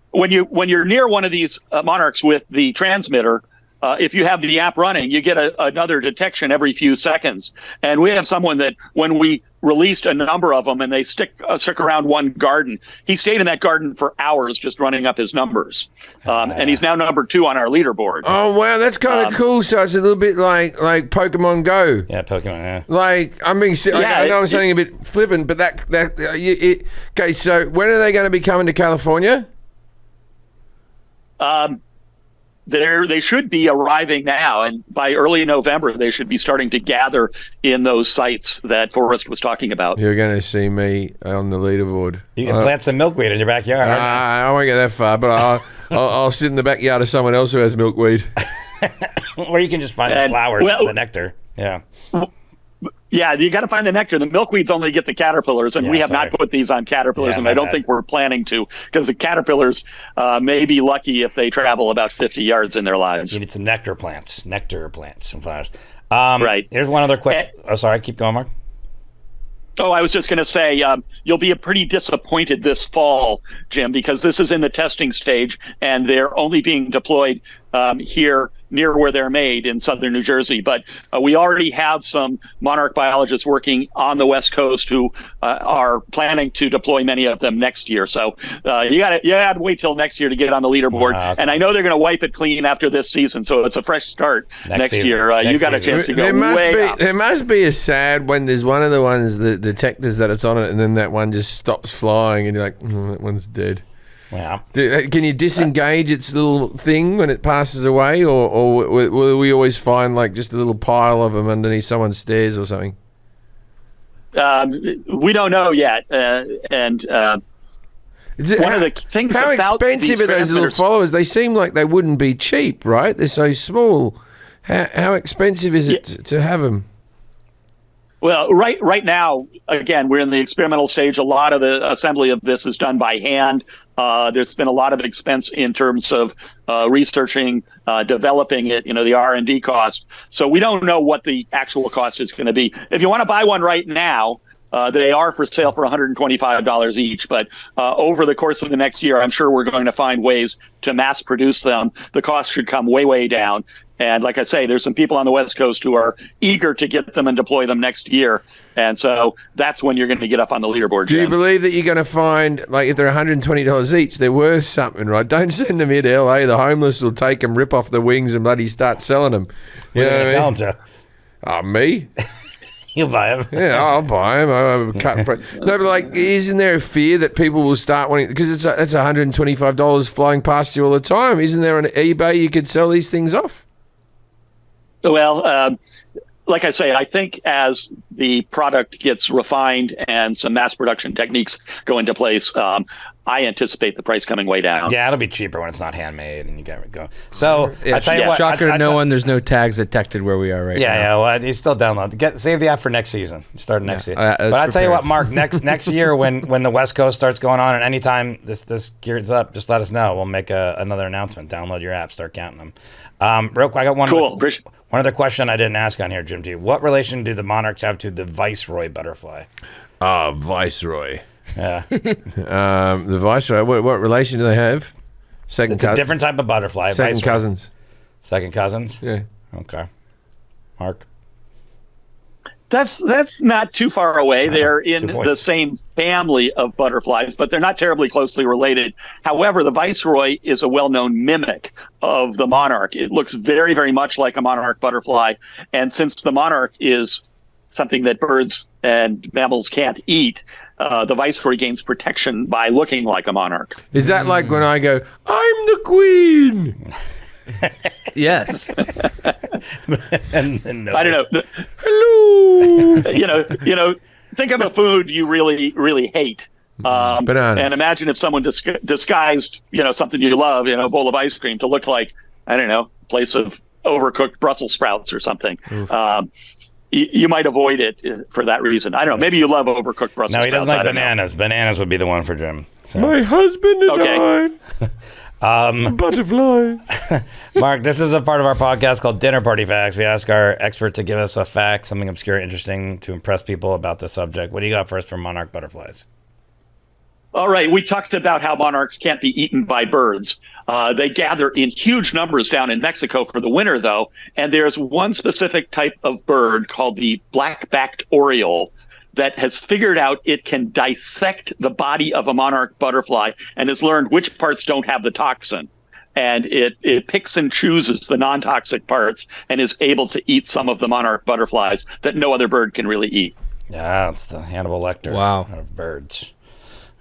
S5: when you're near one of these monarchs with the transmitter, if you have the app running, you get another detection every few seconds. And we have someone that, when we released a number of them and they stick around one garden, he stayed in that garden for hours just running up his numbers. And he's now number 2 on our leaderboard.
S1: Oh, wow, that's kind of cool. So it's a little bit like Pokemon Go.
S2: Yeah, Pokemon, yeah.
S1: Like, I mean, I know I'm saying a bit flippant, but okay, so when are they going to be coming to California?
S5: They should be arriving now, and by early November, they should be starting to gather in those sites that Forrest was talking about.
S1: You're going to see me on the leaderboard.
S2: You can plant some milkweed in your backyard.
S1: I won't get that far, but I'll sit in the backyard of someone else who has milkweed.
S2: Or you can just find the flowers, the nectar. Yeah.
S5: Yeah, you got to find the nectar. The milkweeds only get the caterpillars, and we have not put these on caterpillars, and I don't think we're planning to, because the caterpillars may be lucky if they travel about 50 yards in their lives.
S2: You need some nectar plants, some flowers. Right. Here's one other quick. Sorry, keep going, Mark.
S5: Oh, I was just going to say, you'll be pretty disappointed this fall, Jim, because this is in the testing stage, and they're only being deployed here near where they're made in southern New Jersey. But we already have some monarch biologists working on the West Coast who are planning to deploy many of them next year. So you got to wait till next year to get on the leaderboard. Okay. And I know they're going to wipe it clean after this season, so it's a fresh start next year. You got a chance to go way up.
S1: There must be a sad when there's one of the ones, the detectors that it's on it, and then that one just stops flying, and you're like, that one's dead.
S2: Wow.
S1: Can you disengage its little thing when it passes away, or will we always find like just a little pile of them underneath someone's stairs or something?
S5: We don't know yet, and one of the things
S1: how
S5: about
S1: expensive are those little followers? They seem like they wouldn't be cheap, right? They're so small. How expensive is it to have them?
S5: Well, right now, again, we're in the experimental stage. A lot of the assembly of this is done by hand. There's been a lot of expense in terms of researching, developing it, the R&D cost. So we don't know what the actual cost is going to be. If you want to buy one right now, they are for sale for $125 each. But over the course of the next year, I'm sure we're going to find ways to mass produce them. The cost should come way, way down. And like I say, there's some people on the West Coast who are eager to get them and deploy them next year. And so that's when you're going to get up on the leaderboard.
S1: Do you
S5: Jim.
S1: believe that you're going to find, like, if they're $120 each, they're worth something, right? Don't send them here to LA. The homeless will take them, rip off the wings, and bloody start selling them. You know what I mean?
S2: Sell them to?
S1: Me?
S2: You'll buy them.
S1: Yeah, I'll buy them. No, but like, isn't there a fear that people will start wanting, because it's $125 flying past you all the time? Isn't there an eBay you could sell these things off?
S5: Well, like I say, I think as the product gets refined and some mass production techniques go into place, I anticipate the price coming way down.
S2: Yeah, it'll be cheaper when it's not handmade and you get it go. So
S3: Yeah,
S2: I tell you what,
S3: shocker to no one. There's no tags detected where we are right now.
S2: Yeah, well, you still download. Save the app for next season. Start next season.
S3: let's
S2: But I tell you
S3: prepare.
S2: what, Mark, next year when the West Coast starts going on, and anytime this gears up, just let us know. We'll make another announcement. Download your app. Start counting them. Real quick, I got one.
S5: Cool.
S2: One other question I didn't ask on here, Jim T. What relation do the Monarchs have to the Viceroy butterfly?
S1: Viceroy.
S2: Yeah,
S1: The Viceroy. What relation do they have? Second
S2: it's a different type of butterfly.
S1: Second
S2: Viceroy.
S1: cousins.
S2: Second cousins.
S1: Yeah.
S2: Okay. Mark.
S5: That's not too far away. They're in
S2: 2 points.
S5: the same family of butterflies, but they're not terribly closely related. However, the Viceroy is a well-known mimic of the Monarch. It looks very, very much like a monarch butterfly. And since the Monarch is something that birds and mammals can't eat, the Viceroy gains protection by looking like a monarch.
S1: Is that like when I go, I'm the queen?
S3: Yes.
S2: and
S5: I don't know.
S1: Hello.
S5: Think of a food you really, really hate.
S1: Bananas.
S5: And imagine if someone disguised, something you love, a bowl of ice cream to look like, I don't know, a place of overcooked Brussels sprouts or something. You might avoid it for that reason. I don't know. Maybe you love overcooked Brussels sprouts.
S2: No, he doesn't like
S5: I don't know.
S2: bananas. Bananas would be the one for Jim. So.
S1: My husband and
S5: Okay.
S1: I. Butterfly.
S2: Mark, this is a part of our podcast called Dinner Party Facts. We ask our expert to give us a fact, something obscure, interesting, to impress people about the subject. What do you got first for monarch butterflies?
S5: All right. We talked about how monarchs can't be eaten by birds. They gather in huge numbers down in Mexico for the winter, though. And there's one specific type of bird called the black-backed oriole that has figured out it can dissect the body of a monarch butterfly and has learned which parts don't have the toxin. And it picks and chooses the non-toxic parts and is able to eat some of the monarch butterflies that no other bird can really eat.
S2: Yeah, it's the Hannibal Lecter of birds.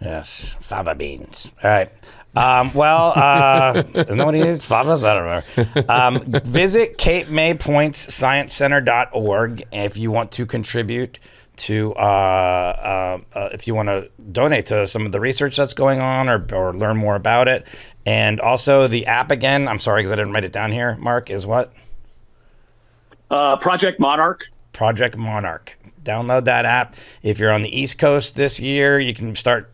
S2: Yes, fava beans. All right. Isn't that what he is? Favas? I don't remember. Visit CapeMayPointsScienceCenter.org if you want to contribute to, if you want to donate to some of the research that's going on or learn more about it. And also the app again, I'm sorry because I didn't write it down here, Mark, is what?
S5: Project Monarch.
S2: Project Monarch. Download that app. If you're on the East Coast this year, you can start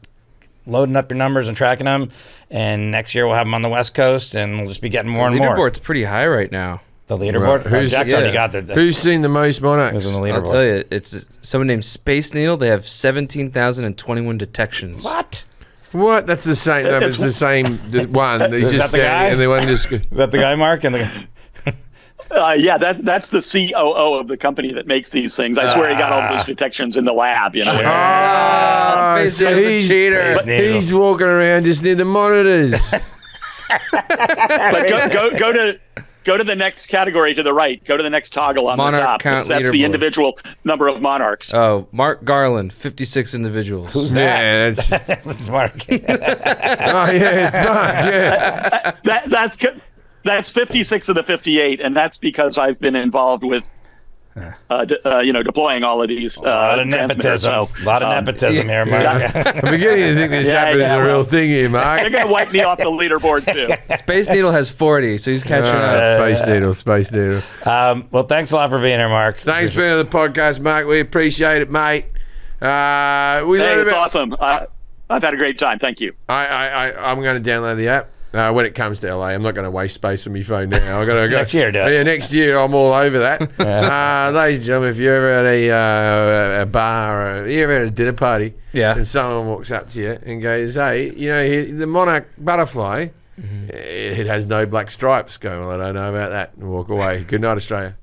S2: loading up your numbers and tracking them. And next year we'll have them on the West Coast, and we'll just be getting more and more.
S3: Leaderboard's pretty high right now.
S2: The leaderboard?
S1: Right.
S2: Jack's already got the
S1: Who's seen the most monarchs?
S2: who's on the
S3: I'll
S2: leaderboard.
S3: tell you, it's someone named Space Needle. They have 17,021 detections.
S2: What?
S1: What? That's the same. No, but it's the same one. He's
S2: Is
S1: just
S2: that the guy?
S1: standing, and the one just.
S2: Is that the guy, Mark? And the
S5: Yeah, that's the COO of the company that makes these things. I swear he got all those detections in the lab.
S3: Space
S1: so
S3: Needle's a
S1: he's,
S3: cheater.
S2: Space Needle.
S1: he's walking around just near the monitors.
S5: But go to the next category to the right. Go to the next toggle on
S3: Monarch
S5: the top.
S3: count
S5: That's
S3: leaderboard.
S5: the individual number of monarchs.
S3: Oh, Mark Garland, 56 individuals.
S2: Who's that?
S1: Yeah, that's.
S2: That's Mark.
S1: Oh yeah, it's Mark. Yeah.
S5: That's 56 of the 58, and that's because I've been involved with deploying all of these.
S2: A lot of nepotism. A lot of nepotism here, Mark.
S1: I'm beginning to think this happened is a real thing here, Mark.
S5: They're going to wipe me off the leaderboard, too.
S3: Space Needle has 40, so he's catching up.
S1: Space Needle.
S2: Well, thanks a lot for being here, Mark.
S1: Thanks for being on the podcast, Mark. We appreciate it, mate.
S5: It's awesome. I've had a great time. Thank you.
S1: I'm going to download the app. When it comes to LA, I'm not going to waste space on my phone now. I'm going to go
S2: Next year,
S1: yeah, next year I'm all over that. Ladies and gentlemen, if you're ever at a bar or you're ever at a dinner party, and someone walks up to you and goes, "Hey, the Monarch butterfly, it has no black stripes." Go, "Well, I don't know about that," and walk away. Good night, Australia.